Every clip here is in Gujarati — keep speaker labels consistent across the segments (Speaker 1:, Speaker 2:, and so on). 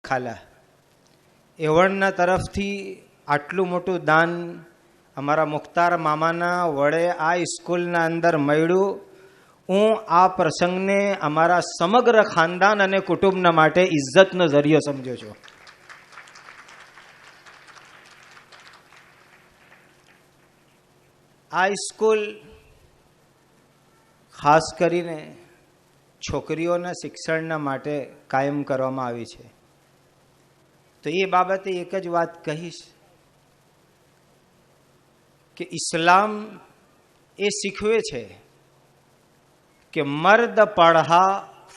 Speaker 1: ખાલા એવણના તરફથી આટલું મોટું દાન અમારા મુખ્તાર મામાના વડે આ સ્કૂલના અંદર મળ્યું. હું આ પ્રસંગને અમારા સમગ્ર ખાનદાન અને કુટુંબના માટે ઇજ્જતનો જરિયો સમજ્યો છું. આ સ્કૂલ ખાસ કરીને છોકરીઓના શિક્ષણના માટે કાયમ કરવામાં આવી છે. તો એ બાબતે એક જ વાત કહીશ કે ઇસ્લામ એ શીખવે છે કે મર્દ પढ़ा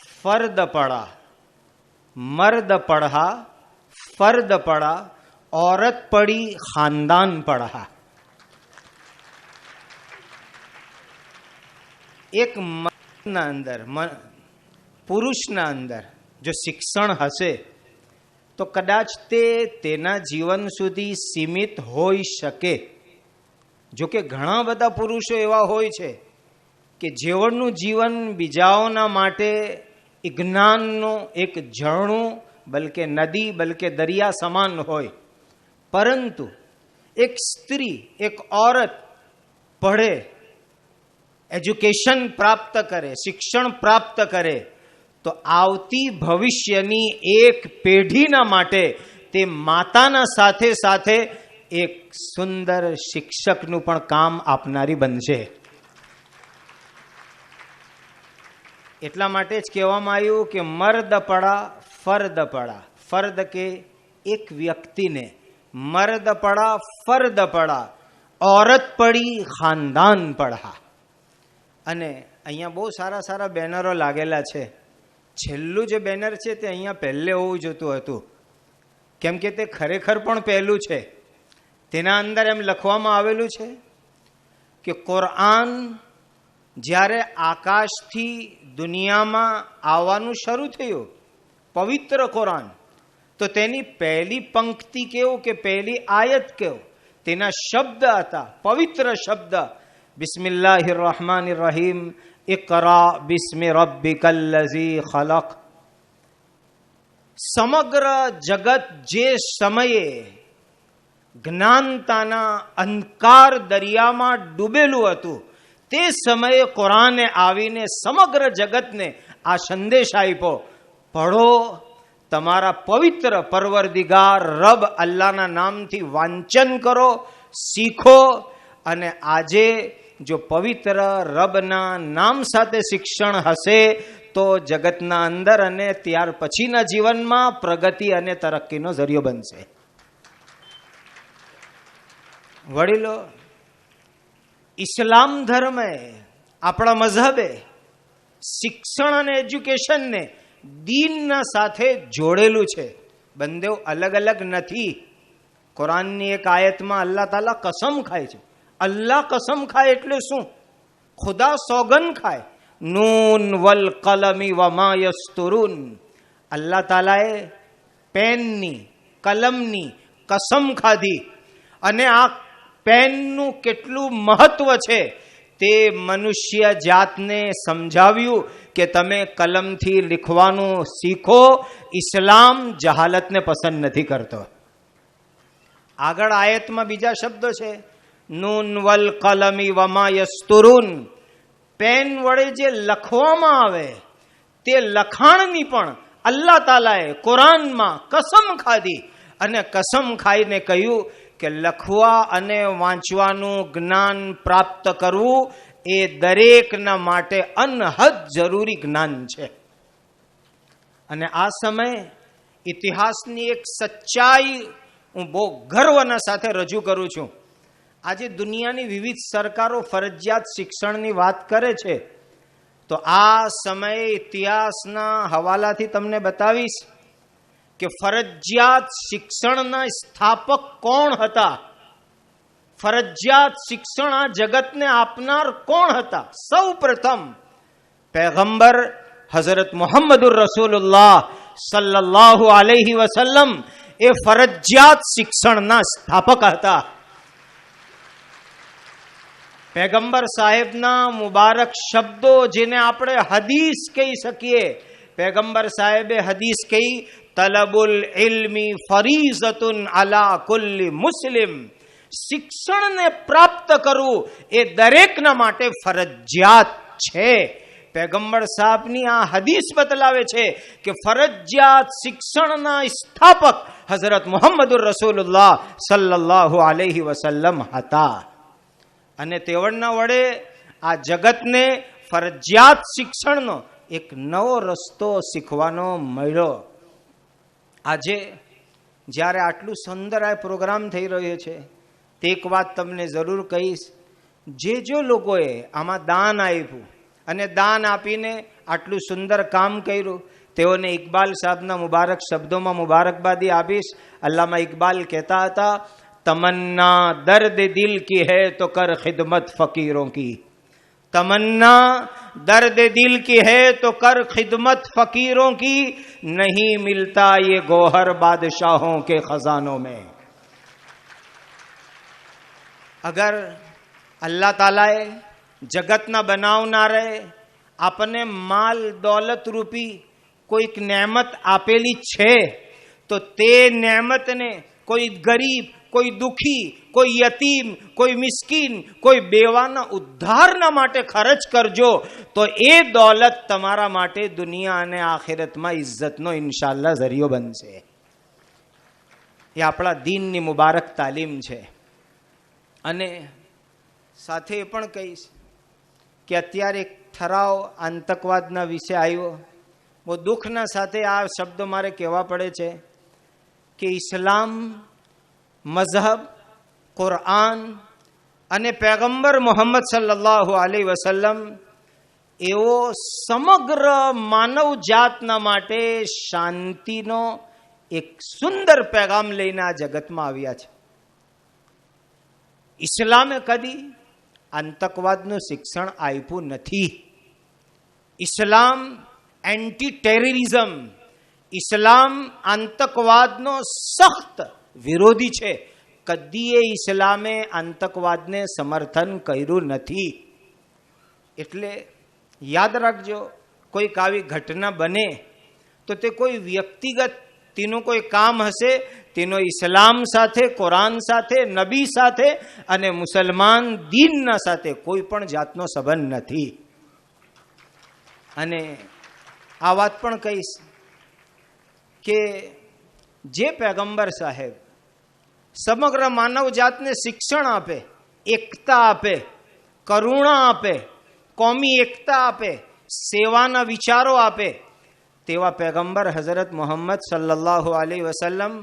Speaker 1: ફર્દ પढ़ा, મર્દ पढ़ा ફર્દ पढ़ा, औरत पढ़ी खानदान पढ़ा. એક મર્દના અંદર, પુરુષના અંદર જો શિક્ષણ હશે તો કદાચ તે તેના જીવન સુધી સીમિત હોઈ શકે. જો કે ઘણા બધા પુરુષો એવા હોય છે કે જેઓનું જીવન બીજાઓના માટે જ્ઞાનનું એક ઝરણું બલકે નદી બલકે દરિયા સમાન હોય, પરંતુ એક સ્ત્રી, એક औरत પઢે, એજ્યુકેશન પ્રાપ્ત કરે, શિક્ષણ પ્રાપ્ત કરે તો આવતી ભવિષ્યની એક પેઢીના માટે તે માતાના સાથે સાથે એક સુંદર શિક્ષકનું પણ કામ આપનારી બનશે. એટલા માટે જ કહેવામાં આવ્યું કે મર્દ પढ़ा ફર્દ પढ़ा. ફર્દ કે એક વ્યક્તિને, મર્દ પढ़ा ફર્દ પढ़ा, औरत पढ़ी खानदान पढ़ा. અને અહીંયા બહુ સારા સારા બેનરો લાગેલા છે. છેલ્લું જે બેનર છે તે અહીંયા પહેલે હોવું જોતું હતું, કેમ કે તે ખરેખર પણ પહેલું છે. તેના અંદર એમ લખવામાં આવેલું છે કે કુરઆન જ્યારે આકાશથી દુનિયામાં આવવાનું શરૂ થયું, પવિત્ર કુરઆન, તો તેની પહેલી પંક્તિ કેવું કે પહેલી આયત કેવું, તેના શબ્દ હતા પવિત્ર શબ્દ, બિસ્મિલ્લાહિર રહમાનિર રહીમ, ઇકરા બિસ્મિ રબ્બિકલ્લઝી ખલક. સમગ્ર જગત જે સમયે જ્ઞાનતાના અંધકાર દરિયામાં ડૂબેલું હતું, તે સમયે કુરાને આવીને સમગ્ર જગતને આ સંદેશ આપ્યો, પઢો, તમારા પવિત્ર પરવરદિગાર રબ અલ્લાહના નામથી વાંચન કરો, શીખો. અને આજે જો પવિત્ર રબના નામ સાથે શિક્ષણ હશે તો જગતના અંદર અને ત્યાર પછીના જીવનમાં પ્રગતિ અને તરક્કીનો જરિયો બનશે. વડીલો, ઇસ્લામ ધર્મે, આપણા મઝહબે શિક્ષણ અને એજ્યુકેશનને દીનના સાથે જોડેલું છે. બંદેવ અલગ અલગ નથી. કુરાનની એક આયતમાં અલ્લાહ તાલા કસમ ખાય છે. અલ્લાહ કસમ ખાય એટલે શું? ખુદા સોગન ખાય. નૂન વલ કલમી વમા યસ્તુરૂન. અલ્લાહ તાલાએ પેનની, કલમની કસમ ખાધી. અને આ પેનનું કેટલું મહત્વ છે તે મનુષ્ય જાતને સમજાવ્યું કે તમે કલમથી લીખવાનું શીખો. ઇસ્લામ જહાલતને પસંદ નથી કરતો. આગળ આયતમાં બીજા શબ્દો છે, નૂન વલ કલમી વમા યસ્તુરૂન. પેન વડે જે લખવામાં આવે તે લખાણની પણ અલ્લાહ તાલાએ કુરાનમાં કસમ ખાધી. અને કસમ ખાઈને કહ્યું કે લખવા અને વાંચવાનું જ્ઞાન પ્રાપ્ત કરવું એ દરેકના માટે અનહદ જરૂરી જ્ઞાન છે. અને આ સમયે ઇતિહાસની એક સચ્ચાઈ હું બહુ ગર્વના સાથે રજૂ કરું છું. આજે દુનિયાની વિવિધ સરકારો ફરજિયાત શિક્ષણની વાત કરે છે, તો આ સમયે ઇતિહાસના હવાલાથી તમને બતાવીશ કે ફરજિયાત શિક્ષણના સ્થાપક કોણ હતા, ફરજિયાત શિક્ષણ આ જગતને આપનાર કોણ હતા. સૌ પ્રથમ પૈગંબર હઝરત મુહમ્મદુર રસૂલુલ્લાહ સલ્લલ્લાહુ અલૈહિ વસલ્લમ એ ફરજિયાત શિક્ષણના સ્થાપક હતા. પૈગંબર સાહેબના મુબારક શબ્દો જેને આપણે હદીસ કહી શકીએ, પૈગંબર સાહેબે હદીસ કહી તલબુલ ઇલ્મી ફરીઝતુન અલા કુલ્લી મુસ્લિમ. શિક્ષણને પ્રાપ્ત કરવું એ દરેકના માટે ફરજિયાત છે. પૈગંબર સાહેબની આ હદીસ બતલાવે છે કે ફરજિયાત શિક્ષણના સ્થાપક હઝરત મુહમ્મદુર રસૂલુલ્લાહ સલ્લલ્લાહુ અલૈહિ વસલ્લમ હતા. અને તેવડના વડે આ જગતને ફરજિયાત શિક્ષણનો એક નવો રસ્તો શીખવાનો મળ્યો. આજે જ્યારે આટલું સુંદર આ પ્રોગ્રામ થઈ રહ્યો છે, તે એક વાત તમને જરૂર કહીશ. જે લોકોએ આમાં દાન આપ્યું અને દાન આપીને આટલું સુંદર કામ કર્યું, તેઓને ઇકબાલ સાહેબના મુબારક શબ્દોમાં મુબારકબાદી આપીશ. અલ્લામા ઇકબાલ કહેતા હતા, તમન્ના દર્દ દિલ કી હૈ તો કર ખિદમત ફકીરોं की. तमन्ना दर्द दिल की है तो कर खिदमत फकीरों की. नहीं मिलता ये गौहर बादशाहों के खजानों में. अगर अल्लाह तालाए जगतना बनावनारे आपने माल दौलत रूपी कोईक नेमत आपेली छे, तो ते नेमत ने कोई गरीब, कोई दुखी, कोई यतीम, कोई मिस्कीन, कोई बेवाना उद्धाરના માટે ખર્ચ કરજો, તો એ દોલત તમારા માટે દુનિયા અને આખિરતમાં ઇજ્જતનો ઇન્શાઅલ્લાહ ઝરિયો બનશે. એ આપણા દીનની મુબારક તાલીમ છે. અને સાથે એ પણ કહીશ કે અત્યારે એક ઠરાવ આતંકવાદના વિશે આવ્યો. બહુ દુઃખના સાથે આ શબ્દો મારે કહેવા પડે છે કે ઇસ્લામ, મઝહબ, કુરઆન અને પૈગંબર મોહમ્મદ સલ્લલ્લાહુ અલૈહિ વસલ્લમ એવો સમગ્ર માનવ જાતના માટે શાંતિનો એક સુંદર પેગામ લઈને આ જગતમાં આવ્યા છે. ઇસ્લામે કદી આતંકવાદનું શિક્ષણ આપ્યું નથી. ઇસ્લામ એન્ટી ટેરરિઝમ, ઇસ્લામ આતંકવાદનો સખ્ત વિરોધી છે. કદીએ ઇસ્લામે આતંકવાદને સમર્થન કર્યું નથી. એટલે યાદ રાખજો, કોઈક આવી ઘટના બને તો તે કોઈ વ્યક્તિગત તેનું કોઈ કામ હશે, તેનો ઇસ્લામ સાથે, કુરાન સાથે, નબી સાથે અને મુસલમાન દીનના સાથે કોઈ પણ જાતનો સંબંધ નથી. અને આ વાત પણ કહીશ કે જે પૈગંબર સાહેબ સમગ્ર માનવ જાતને શિક્ષણ આપે, એકતા આપે, કરુણા આપે, કોમી એકતા આપે, સેવાના વિચારો આપે, તેવા પૈગંબર હઝરત મુહમ્મદ સલ્લલ્લાહુ અલૈહિ વસલ્લમ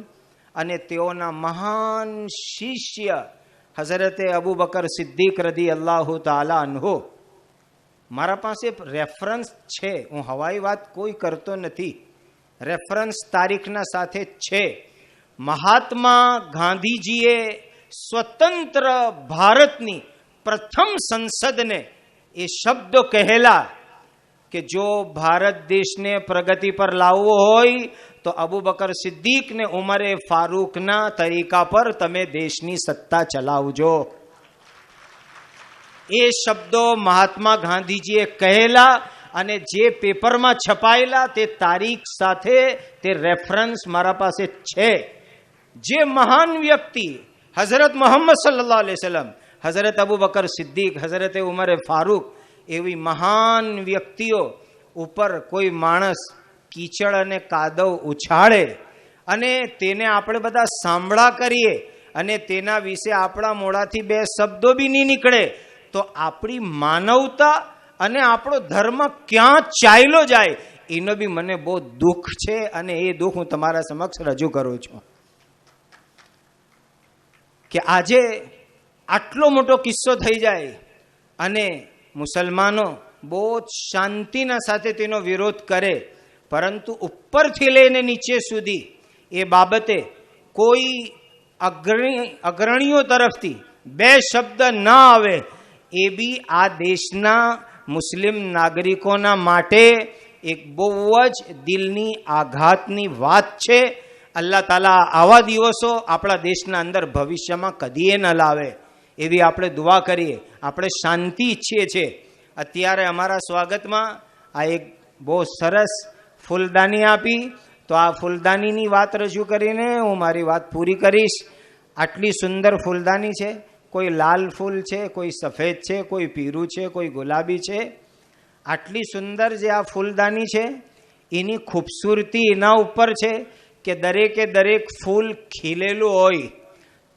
Speaker 1: અને તેઓના મહાન શિષ્ય હઝરતે અબુ બકર સિદ્દીક રદિયલ્લાહુ તાલા અન્હુ. મારા પાસે રેફરન્સ છે, હું હવાઈ વાત કોઈ કરતો નથી, રેફરન્સ તારીખના સાથે છે. મહાત્મા ગાંધીજીએ સ્વતંત્ર ભારતની પ્રથમ સંસદને એ શબ્દો કહેલા કે જો ભારત દેશને પ્રગતિ પર લાવવો હોય તો અબુ બકર સિદ્દીકને ઉમરે ફારૂકના તરીકા પર તમે દેશની સત્તા ચલાવજો. એ શબ્દો મહાત્મા ગાંધીજીએ કહેલા અને જે પેપરમાં છપાયેલા તે તારીખ સાથે તે રેફરન્સ મારા પાસે છે. જે મહાન વ્યક્તિ હઝરત મોહમ્મદ સલ્લલ્લાહુ અલૈહિ વસલ્લમ, હઝરત અબુ બકર સિદ્દીક, હઝરતે ઉમરે ફારૂક એવી મહાન વ્યક્તિઓ ઉપર કોઈ માણસ કીચડ અને કાદવ ઉછાળે અને તેને આપણે બધા સાંભળા કરીએ અને તેના વિશે આપણા મોઢાથી બે શબ્દો બી નહીં નીકળે, તો આપણી માનવતા અને આપણો ધર્મ ક્યાં ચાલ્યો જાય એનો બી મને બહુ દુઃખ છે. અને એ દુઃખ હું તમારા સમક્ષ રજૂ કરું છું કે આજે આટલો મોટો કિસ્સો થઈ જાય અને મુસલમાનો બહુ શાંતિના સાથે તેનો વિરોધ કરે, પરંતુ ઉપરથી લઈને નીચે સુધી એ બાબતે કોઈ અગ્રણીઓ તરફથી બે શબ્દ ના આવે એ બી આ દેશના મુસ્લિમ નાગરિકોના માટે એક બહુ જ દિલની આઘાતની વાત છે. અલ્લાહ તાલા આવા દિવસો આપણા દેશના અંદર ભવિષ્યમાં કદીએ ન લાવે એવી આપણે દુઆ કરીએ. આપણે શાંતિ ઈચ્છીએ છીએ. અત્યારે અમારા સ્વાગતમાં આ એક બહુ સરસ ફૂલદાની આપી, તો આ ફૂલદાનીની વાત રજૂ કરીને હું મારી વાત પૂરી કરીશ. આટલી સુંદર ફૂલદાની છે. કોઈ લાલ ફૂલ છે, કોઈ સફેદ છે, કોઈ પીળું છે, કોઈ ગુલાબી છે. આટલી સુંદર જે આ ફૂલદાની છે એની ખૂબસૂરતી એના ઉપર છે કે દરેકે દરેક ફૂલ ખીલેલું હોય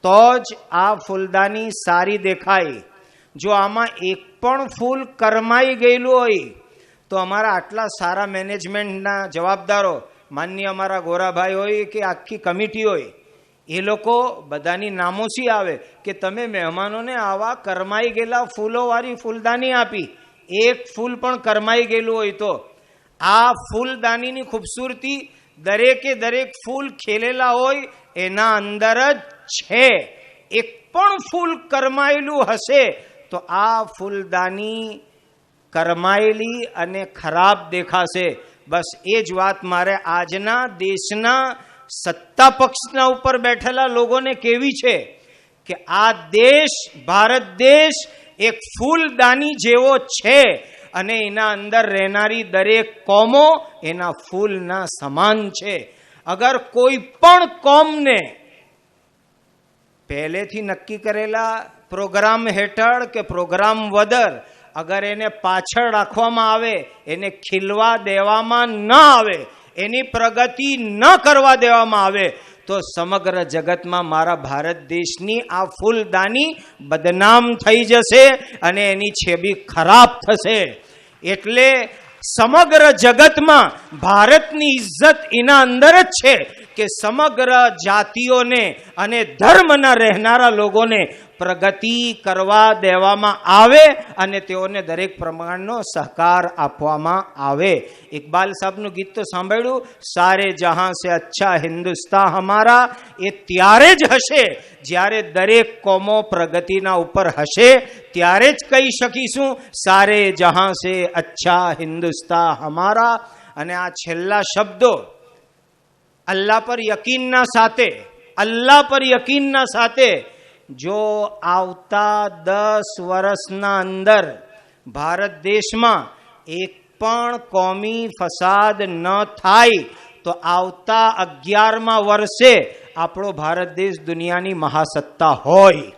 Speaker 1: તો જ આ ફૂલદાની સારી દેખાય. જો આમાં એક પણ ફૂલ કરમાઈ ગયેલું હોય તો અમારા આટલા સારા મેનેજમેન્ટના જવાબદારો, માનનીય અમારા ગોરાભાઈ હોય કે આખી કમિટી હોય, એ લોકો બધાની નામોશી આવે કે તમે મહેમાનોને આવા કરમાઈ ગયેલા ફૂલોવાળી ફૂલદાની આપી. એક ફૂલ પણ કરમાઈ ગયેલું હોય તો આ ફૂલદાનીની ખૂબસૂરતી દરેકે દરેક ફૂલ ખેલેલા હોય એના અંદર જ છે. એક પણ ફૂલ કરમાયેલું હશે તો આ ફૂલદાની કરમાયેલી અને ખરાબ દેખાશે. બસ એ જ વાત મારે આજના દેશના સત્તા પક્ષના ઉપર બેઠેલા લોકોને કેવી છે કે આ દેશ, ભારત દેશ એક ફૂલદાની જેવો છે અને એના અંદર રહેનારી દરેક કોમો એના ફૂલના સમાન છે. અગર કોઈ પણ કોમને પહેલેથી નક્કી કરેલા પ્રોગ્રામ હેઠળ કે પ્રોગ્રામ વગર અગર એને પાછળ રાખવામાં આવે, એને ખીલવા દેવામાં ન આવે, એની પ્રગતિ ન કરવા દેવામાં આવે તો સમગ્ર જગતમાં મારા ભારત દેશની આ ફૂલદાની બદનામ થઈ જશે અને એની છબી ખરાબ થશે. એટલે સમગ્ર જગતમાં ભારતની ઇજ્જત એના અંદર જ છે કે સમગ્ર જાતિઓને અને ધર્મના રહેનારા લોકોને પ્રગતિ કરવા દેવામાં આવે અને તેઓને દરેક પ્રમાણનો સહકાર આપવામાં આવે. ઇકબાલ સાહેબનું ગીત તો સાંભળ્યું, સારે જહાં સે અચ્છા હિન્દુસ્તાન હમારા. એ ત્યારે જ હશે જ્યારે દરેક કોમો પ્રગતિના ઉપર હશે, ત્યારે જ કહી શકીશું સારે જહાં સે અચ્છા હિન્દુસ્તાન હમારા. અને આ છેલ્લા શબ્દો અલ્લાહ પર યકીનના સાથે, અલ્લાહ પર યકીનના સાથે જો આવતા 10 વર્ષના અંદર ભારત દેશમાં એક પણ કોમી ફસાદ ન થાય તો આવતા 11મા વર્ષે આપણો ભારત દેશ દુનિયાની મહાસત્તા હોય.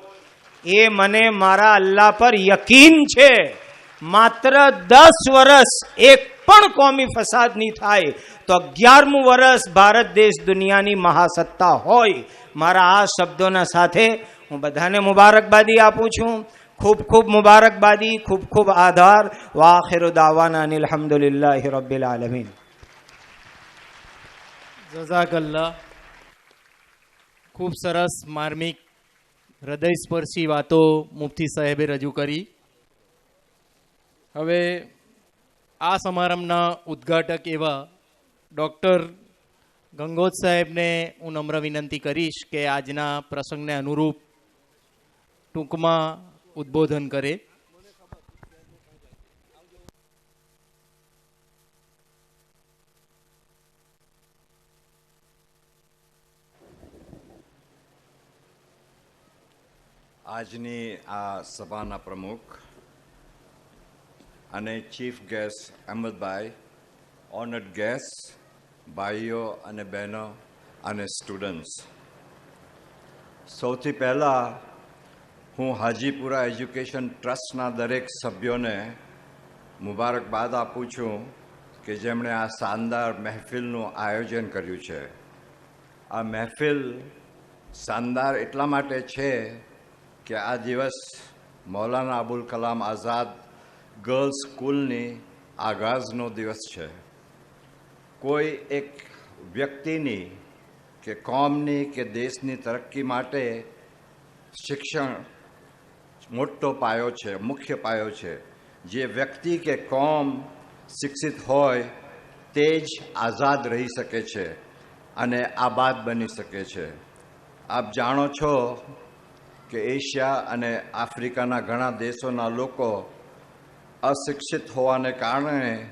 Speaker 1: એ મને મારા અલ્લાહ પર યકીન છે. માત્ર 10 વર્ષ એક પણ કોમી ફસાદ નહીં થાય તો 11મું વર્ષ ભારત દેશ દુનિયાની મહાસત્તા હોય. મારા આ શબ્દોના સાથે હું બધાને મુબારકબાદી આપું છું. ખૂબ ખૂબ મુબારકબાદી, ખૂબ ખૂબ આભાર. વાખિરુ દાવાના અનિલ હમ્દુલિલ્લાહિ રબ્બિલ આલમીન.
Speaker 2: જઝાકલ્લાહ. ખૂબ સરસ માર્મિક હૃદયસ્પર્શી વાતો મુફ્તી સાહેબે રજૂ કરી. હવે આ સમારંભના ઉદ્ઘાટક એવા ડૉક્ટર ગંગોત સાહેબને હું નમ્ર વિનંતી કરીશ કે આજના પ્રસંગને અનુરૂપ ટૂંકમાં ઉદ્બોધન કરે.
Speaker 3: આજની આ સભાના પ્રમુખ અને ચીફ ગેસ્ટ અહેમદભાઈ, ઓનર્ડ ગેસ્ટ, ભાઈઓ અને બહેનો અને સ્ટુડન્ટ્સ, સૌથી પહેલાં હું હાજીપુરા એજ્યુકેશન ટ્રસ્ટના દરેક સભ્યોને મુબારકબાદ આપું છું કે જેમણે આ શાનદાર મહેફિલનું આયોજન કર્યું છે. આ મહેફિલ શાનદાર એટલા માટે છે કે આ દિવસ મૌલાના અબુલ કલામ આઝાદ ગર્લ્સ સ્કૂલની આગાઝનો દિવસ છે. કોઈ એક વ્યક્તિની કે કોમની કે દેશની તરક્કી માટે શિક્ષણ મોટો પાયો છે, મુખ્ય પાયો છે. જે વ્યક્તિ કે કોમ શિક્ષિત હોય તે જ આઝાદ રહી શકે છે અને આબાદ બની શકે છે. આપ જાણો છો કે એશિયા અને આફ્રિકાના ઘણા દેશોના લોકો અશિક્ષિત હોવાને કારણે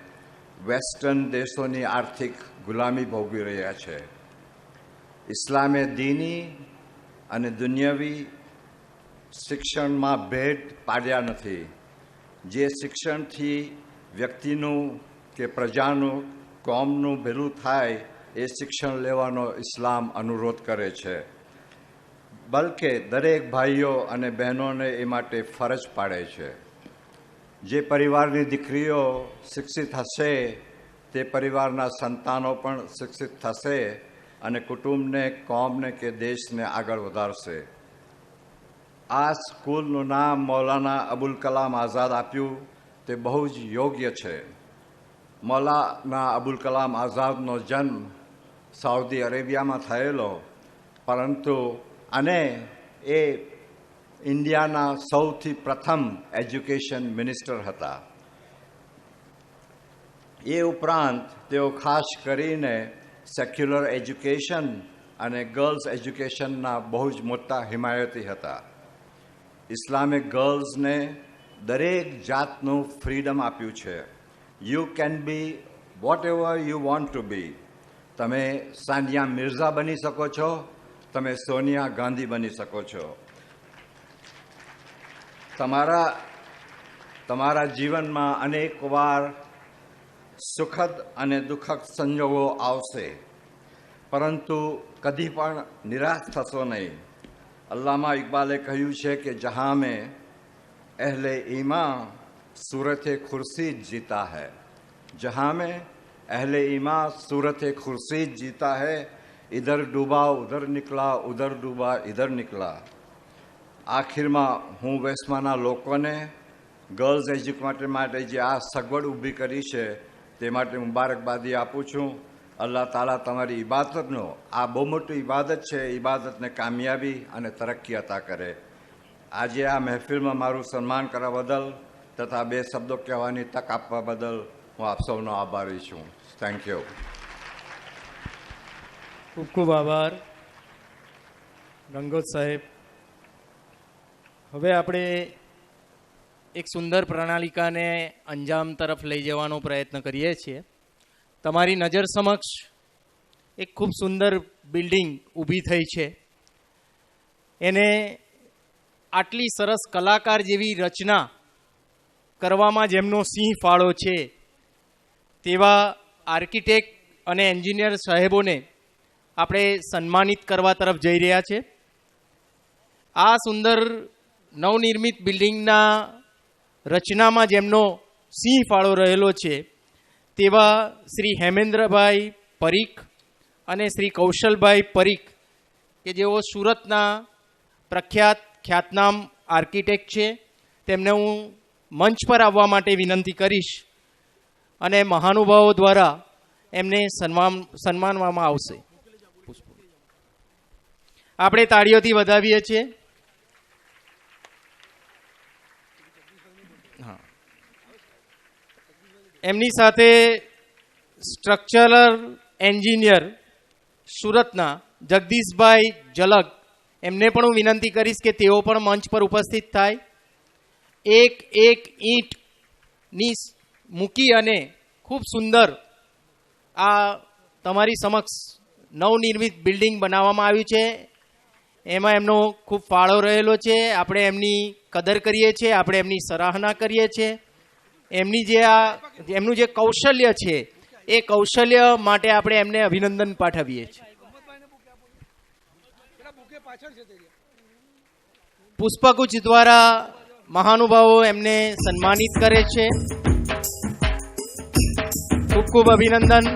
Speaker 3: વેસ્ટર્ન દેશોની આર્થિક ગુલામી ભોગવી રહ્યા છે. ઇસ્લામે દીની અને દુનિયાવી શિક્ષણમાં ભેદ પાડ્યા નથી. જે શિક્ષણથી વ્યક્તિનું કે પ્રજાનું, કોમનું ભલું થાય એ શિક્ષણ લેવાનો ઇસ્લામ અનુરોધ કરે છે. બલકે દરેક ભાઈઓ અને બહેનોને એ માટે ફરજ પાડે છે. જે પરિવારની દીકરીઓ શિક્ષિત હશે તે પરિવારના સંતાનો પણ શિક્ષિત થશે અને કુટુંબને, કોમને કે દેશને આગળ વધારશે. આ સ્કૂલનું નામ મૌલાના અબુલ કલામ આઝાદ આપ્યું તે બહુ જ યોગ્ય છે. મૌલાના અબુલ કલામ આઝાદનો જન્મ સાઉદી અરેબિયામાં થયેલો, પરંતુ અને એ ઇન્ડિયાના સૌથી પ્રથમ એજ્યુકેશન મિનિસ્ટર હતા. એ ઉપરાંત તેઓ ખાસ કરીને સેક્યુલર એજ્યુકેશન અને ગર્લ્સ એજ્યુકેશનના બહુ જ મોટા હિમાયતી હતા. ઇસ્લામે ગર્લ્સને દરેક જાતનું ફ્રીડમ આપ્યું છે. You can be whatever you want to be. તમે સાનિયા મિર્ઝા બની શકો છો, તમે સોનિયા ગાંધી બની શકો છો. તમારા જીવનમાં અનેક વાર સુખદ અને દુઃખદ સંજોગો આવશે, પરંતુ કદી પણ નિરાશ થશો નહીં. અલ્લામા ઇકબાલે કહ્યું છે કે જહાં મેં અહલે ઈમાન सूरत खुर्शीद जीता है, जहाँ में अहले ईमान सूरत खुर्शीद जीता है, इधर डूबा उधर निकला, उधर डूबा इधर निकला. આખીરમાં હું વેસ્ટમાંના લોકોને ગર્લ્સ એજ્યુકેશન માટે જે આ સગવડ ઊભી કરી છે તે માટે મુબારકબાદી આપું છું. અલ્લાહ તાલા તમારી ઇબાદતનો, આ બહુ મોટી ઇબાદત છે, ઇબાદતને કામયાબી અને તરક્કી અતા કરે. આજે આ મહેફિલમાં મારું સન્માન કરવા બદલ તથા બે શબ્દો કહેવાની તક આપવા બદલ હું આપ સૌનો આભારી છું. Thank you.
Speaker 2: ખૂબ ખૂબ આભાર ગંગોત સાહેબ. હવે આપણે એક સુંદર પ્રણાલિકાને અંજામ તરફ લઈ જવાનો પ્રયત્ન કરીએ છીએ. તમારી નજર સમક્ષ એક ખૂબ સુંદર બિલ્ડિંગ ઊભી થઈ છે. એને આટલી સરસ કલાકાર જેવી રચના કરવામાં જેમનો સિંહ ફાળો છે તેવા આર્કિટેક્ટ અને એન્જિનિયર સાહેબોને આપણે સન્માનિત કરવા તરફ જઈ રહ્યા છે. આ સુંદર નવનિર્મિત બિલ્ડિંગના રચનામાં જેમનો સિંહ ફાળો રહેલો છે તેવા શ્રી હેમેન્દ્રભાઈ પરીખ અને શ્રી કૌશલભાઈ પરીખ કે જેઓ સુરતના પ્રખ્યાત ખ્યાતનામ આર્કિટેક્ટ છે. તેમને હું મંચ પર આવવા માટે વિનંતી કરીશ અને મહાનુભાવો દ્વારા એમને સન્માનવામાં આવશે. આપણે તાળીઓથી વધાવીએ છીએ. હા, એમની સાથે સ્ટ્રક્ચરલ એન્જિનિયર સુરતના જગદીશભાઈ જલગ, એમને પણ હું વિનંતી કરીશ કે તેઓ પણ મંચ પર ઉપસ્થિત થાય. એક એક ઈંટની મૂકી અને ખૂબ સુંદર આ તમારી સમક્ષ નવનિર્મિત બિલ્ડિંગ બનાવવામાં આવ્યું છે. એમાં એમનો ખૂબ ફાળો રહેલો છે. આપણે એમની કદર કરીએ છીએ, આપણે એમની સરાહના કરીએ છીએ. એમનું જે કૌશલ્ય છે એ કૌશલ્ય માટે આપણે એમને અભિનંદન પાઠવીએ છીએ. પુષ્પગુચ્છ દ્વારા મહાનુભાવો એમને સન્માનિત કરે છે. ખૂબ ખૂબ અભિનંદન.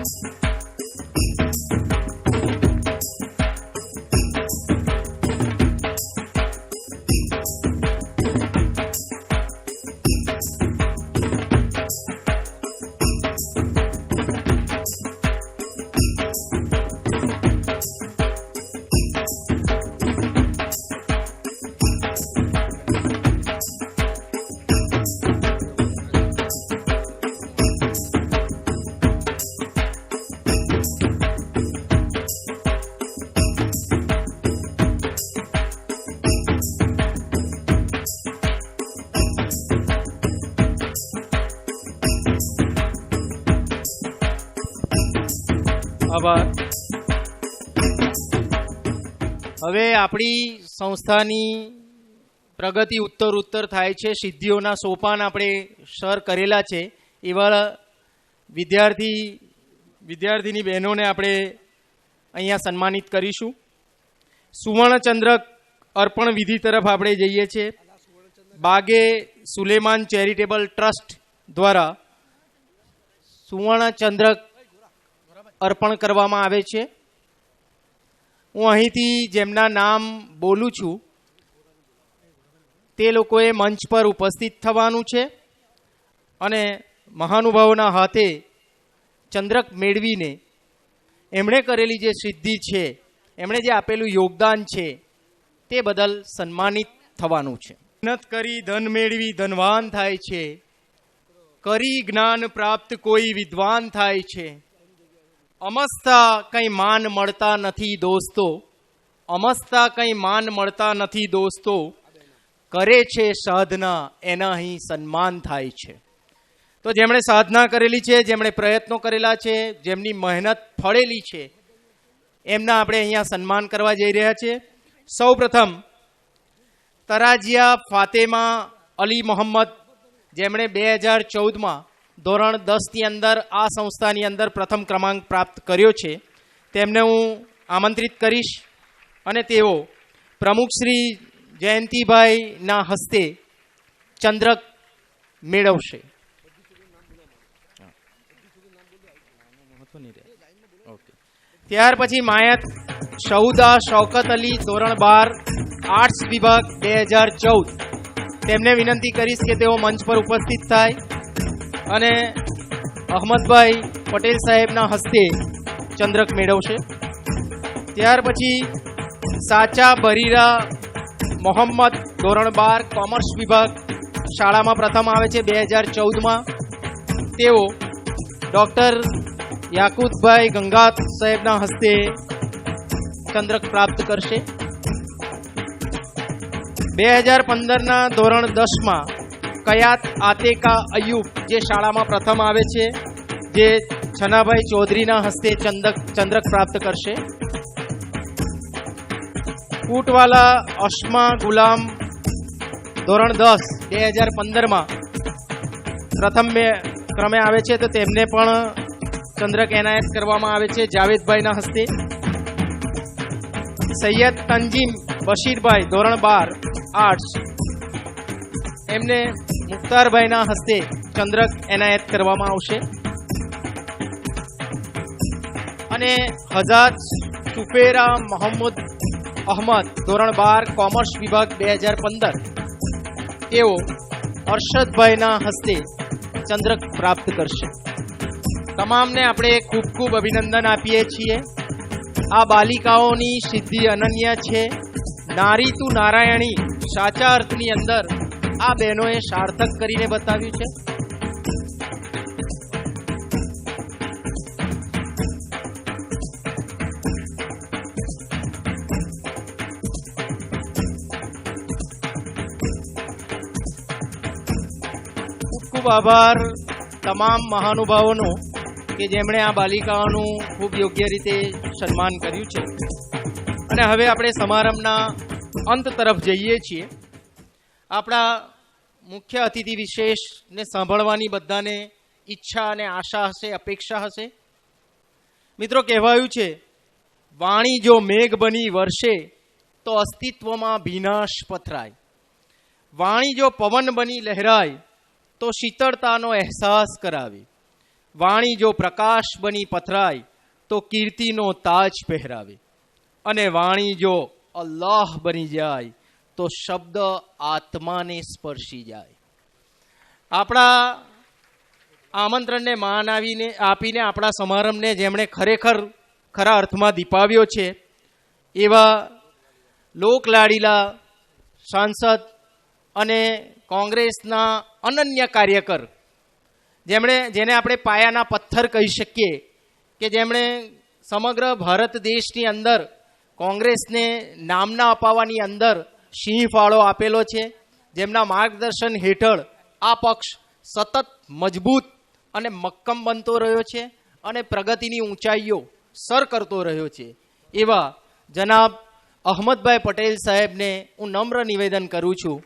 Speaker 2: આભાર. હવે આપણી સંસ્થાની પ્રગતિ ઉત્તર થાય છે. સિદ્ધિઓના સોપાન આપણે સર કરેલા છે. એવા વિદ્યાર્થીની બહેનોને આપણે અહીંયા સન્માનિત કરીશું. સુવર્ણચંદ્રક અર્પણ વિધિ તરફ આપણે જઈએ છીએ. બાગે સુલેમાન ચેરિટેબલ ટ્રસ્ટ દ્વારા સુવર્ણચંદ્રક અર્પણ કરવામાં આવે છે. હું અહીંથી જેમના નામ બોલું છું તે લોકોએ મંચ પર ઉપસ્થિત થવાનું છે અને મહાનુભાવોના હાથે ચંદ્રક મેળવીને એમણે કરેલી જે સિદ્ધિ છે, એમણે જે આપેલું યોગદાન છે તે બદલ સન્માનિત થવાનું છે. મહેનત કરી ધન મેળવી ધનવાન થાય છે, કરી જ્ઞાન પ્રાપ્ત કોઈ વિદ્વાન થાય છે. અમસ્તા કંઈ માન મળતા નથી દોસ્તો, અમસ્તા કંઈ માન મળતા નથી દોસ્તો, કરે છે સાધના એના અહીં સન્માન થાય છે. તો જેમણે સાધના કરેલી છે, જેમણે પ્રયત્નો કરેલા છે, જેમની મહેનત ફળેલી છે, એમના આપણે અહીંયા સન્માન કરવા જઈ રહ્યા છીએ. સૌ પ્રથમ તરાજિયા ફાતેમા અલી મોહમ્મદ, જેમણે 2014માં ધોરણ 10ની અંદર આ સંસ્થાની અંદર પ્રથમ ક્રમાંક પ્રાપ્ત કર્યો છે, તેમને હું આમંત્રિત કરીશ અને તેઓ પ્રમુખ શ્રી જયંતિભાઈના હસ્તે ચંદ્રક મેળવશે. ત્યાર પછી માયત શહુદા શૌકત અલી, ધોરણ 12 આર્ટ્સ વિભાગ 2014, તેમને વિનંતી કરીશ કે તેઓ મંચ પર ઉપસ્થિત થાય અને અહમદભાઈ પટેલ સાહેબના હસ્તે ચંદ્રક મેળવશે. ત્યાર પછી સાચા બરીરા મોહમ્મદ, ધોરણ 12 કોમર્સ વિભાગ, શાળામાં પ્રથમ આવે છે 2014માં. તેઓ ડૉક્ટર યાકુતભાઈ ગંગાત સાહેબના હસ્તે ચંદ્રક પ્રાપ્ત કરશે. 2015ના ધોરણ 10માં કયાત આતેકા અયુબ, જે શાળામાં પ્રથમ આવે છે, જે છનાભાઈ ચૌધરીના હસ્તે ચંદ્રક પ્રાપ્ત કરશે. કૂટવાલા અશ્મા ગુલામ, ધોરણ 10 2015માં પ્રથમ ક્રમે આવે છે, તો તેમને પણ ચંદ્રક એનાયત કરવામાં આવે છે જાવેદભાઈના હસ્તે. સૈયદ તંજીમ બશીરભાઈ, ધોરણ 12 આર્ટ્સ, એમને મુખ્તારભાઈના હસ્તે ચંદ્રક એનાયત કરવામાં આવશે. અને હજાત સુફેરા મોહમ્મદ અહમદ, ધોરણ 12 કોમર્સ વિભાગ 2015, તેઓ અરશદભાઈના હસ્તે ચંદ્રક પ્રાપ્ત કરશે. તમામને આપણે ખૂબ ખૂબ અભિનંદન આપીએ છીએ. આ બાલિકાઓની સિદ્ધિ અનન્ય છે. નારી તું નારાયણી સાચા અર્થની અંદર આ બહેનોએ સાર્થક કરીને બતાવ્યું છે. ખૂબ આભાર તમામ મહાનુભાવોનો કે જેમણે આ બાલિકાઓનું ખૂબ યોગ્ય રીતે સન્માન કર્યું છે. અને હવે આપણે સમારંભના અંત તરફ જઈએ છીએ. આપણા મુખ્ય અતિથિ વિશેષને સાંભળવાની બધાને ઈચ્છા અને આશા હશે, અપેક્ષા હશે. મિત્રો, કહેવાયું છે વાણી જો મેઘ બની વરસે તો અસ્તિત્વમાં ભીનાશ પથરાય. વાણી જો પવન બની લહેરાય તો શીતળતાનો અહેસાસ કરાવે. વાણી જો પ્રકાશ બની પથરાય તો કીર્તિનો તાજ પહેરાવે. અને વાણી જો અલ્લાહ બની જાય તો શબ્દ આત્માને સ્પર્શી જાય. આપણા આમંત્રણને માન આપીને આપણા સમારંભને જેમણે ખરેખર ખરા અર્થમાં દીપાવ્યો છે એવા લોકલાડીલા સાંસદ અને કોંગ્રેસના અનન્ય કાર્યકર, જેને આપણે પાયાના પથ્થર કહી શકીએ, કે જેમણે સમગ્ર ભારત દેશની અંદર કોંગ્રેસને નામના અપાવવાની અંદર સિંહ ફાળો આપેલો છે, જેમના માર્ગદર્શન હેઠળ આ પક્ષ સતત મજબૂત અને મક્કમ બનતો રહ્યો છે અને પ્રગતિની ઊંચાઈઓ સર કરતો રહ્યો છે, એવા જનાબ અહમદભાઈ પટેલ સાહેબને હું નમ્ર નિવેદન કરું છું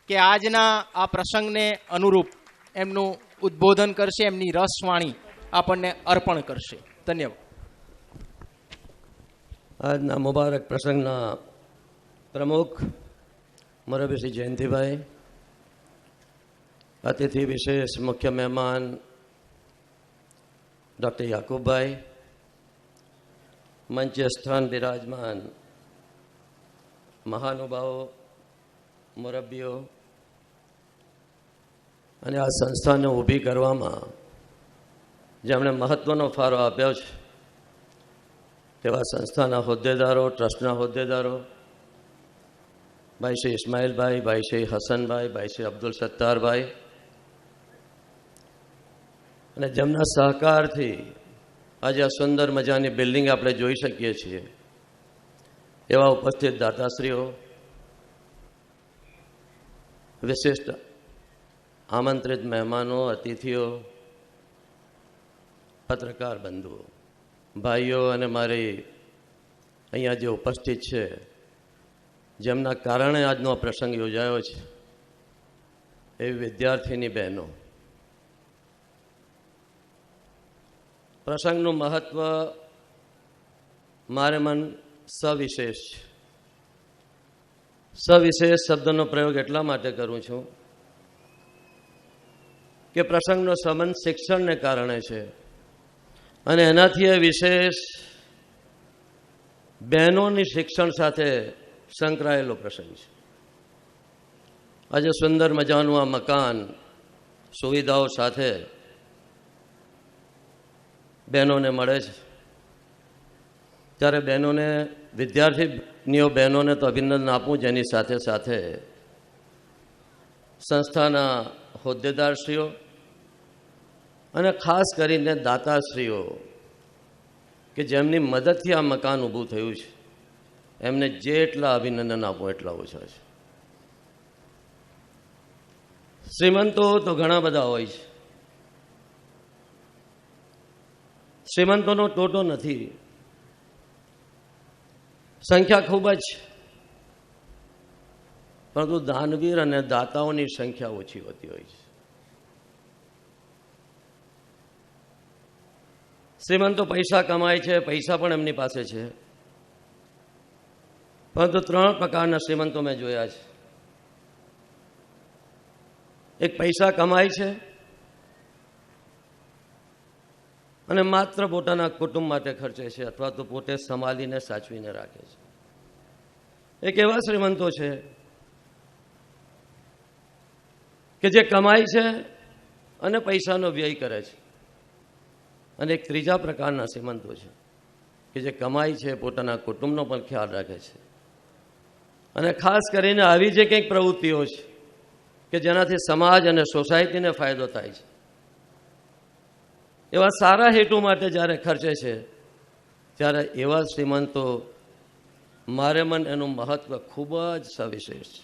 Speaker 2: કે આજના આ પ્રસંગને અનુરૂપ એમનું ઉદ્બોધન કરશે, એમની રસવાણી આપણને અર્પણ કરશે. ધન્યવાદ.
Speaker 4: આજના મુબારક પ્રસંગના પ્રમુખ મોરબી શ્રી જયંતિભાઈ, અતિથિ વિશેષ મુખ્ય મહેમાન ડૉક્ટર યાકુબભાઈ, મંચે સ્થાન બિરાજમાન મહાનુભાવો, મુરબ્બીઓ અને આ સંસ્થાને ઊભી કરવામાં જેમણે મહત્ત્વનો ફાળો આપ્યો છે તેવા સંસ્થાના હોદ્દેદારો, ટ્રસ્ટના હોદ્દેદારો, ભાઈ શ્રી ઇસ્માઇલભાઈ, ભાઈ શ્રી હસનભાઈ, ભાઈ શ્રી અબ્દુલ સત્તારભાઈ, અને જેમના સહકારથી આજે આ સુંદર મજાની બિલ્ડિંગ આપણે જોઈ શકીએ છીએ એવા ઉપસ્થિત દાતાશ્રીઓ, વિશિષ્ટ આમંત્રિત મહેમાનો, અતિથિઓ, પત્રકાર બંધુઓ, ભાઈઓ અને મારી અહીંયા જે ઉપસ્થિત છે જેમના કારણે આજનો પ્રસંગ યોજાયો છે એવી વિદ્યાર્થીની બહેનો, પ્રસંગનું મહત્વ મારે મન સવિશેષ છે. સવિશેષ શબ્દનો પ્રયોગ એટલા માટે કરું છું કે પ્રસંગનો સંબંધ શિક્ષણને કારણે છે અને એનાથી એ વિશેષ બહેનોની શિક્ષણ સાથે સંકળાયેલો પ્રસંગ છે. આજે સુંદર મજાનું આ મકાન સુવિધાઓ સાથે બહેનોને મળે છે ત્યારે બહેનોને, વિદ્યાર્થીનીઓ બહેનોને તો અભિનંદન આપું, જેની સાથે સાથે સંસ્થાના હોદ્દેદારશ્રીઓ અને ખાસ કરીને દાતાશ્રીઓ કે જેમની મદદથી આ મકાન ઊભું થયું છે એમને જેટલા અભિનંદન આપો એટલા ઓછા છે. શ્રીમંતો તો ઘણા બધા હોય છે, શ્રીમંતોનો ટોટો નથી, સંખ્યા ખૂબ જ, પરંતુ દાનવીર અને દાતાઓની સંખ્યા ઓછી હોતી હોય છે. શ્રીમંતો પૈસા કમાય છે, પૈસા પણ એમની પાસે છે, પરંતુ 3 પ્રકારના શ્રીમંતો મેં જોયા છે. એક પૈસા કમાય છે અને માત્ર પોતાના કુટુંબ માટે ખર્ચે છે અથવા તો પોતે સંભાળીને સાચવીને રાખે છે. એક એવા શ્રીમંતો છે કે જે કમાય છે અને પૈસાનો વ્યય કરે છે. અને એક ત્રીજા પ્રકારના શ્રીમંતો છે કે જે કમાય છે, પોતાના કુટુંબનો પણ ખ્યાલ રાખે છે અને ખાસ કરીને આવી જે કંઈક પ્રવૃત્તિઓ છે કે જેનાથી સમાજ અને સોસાયટીને ફાયદો થાય છે એવા સારા હેતુ માટે જ્યારે ખર્ચે છે ત્યારે એવા શ્રીમંતો મારે મન એનું મહત્વ ખૂબ જ સવિશેષ છે.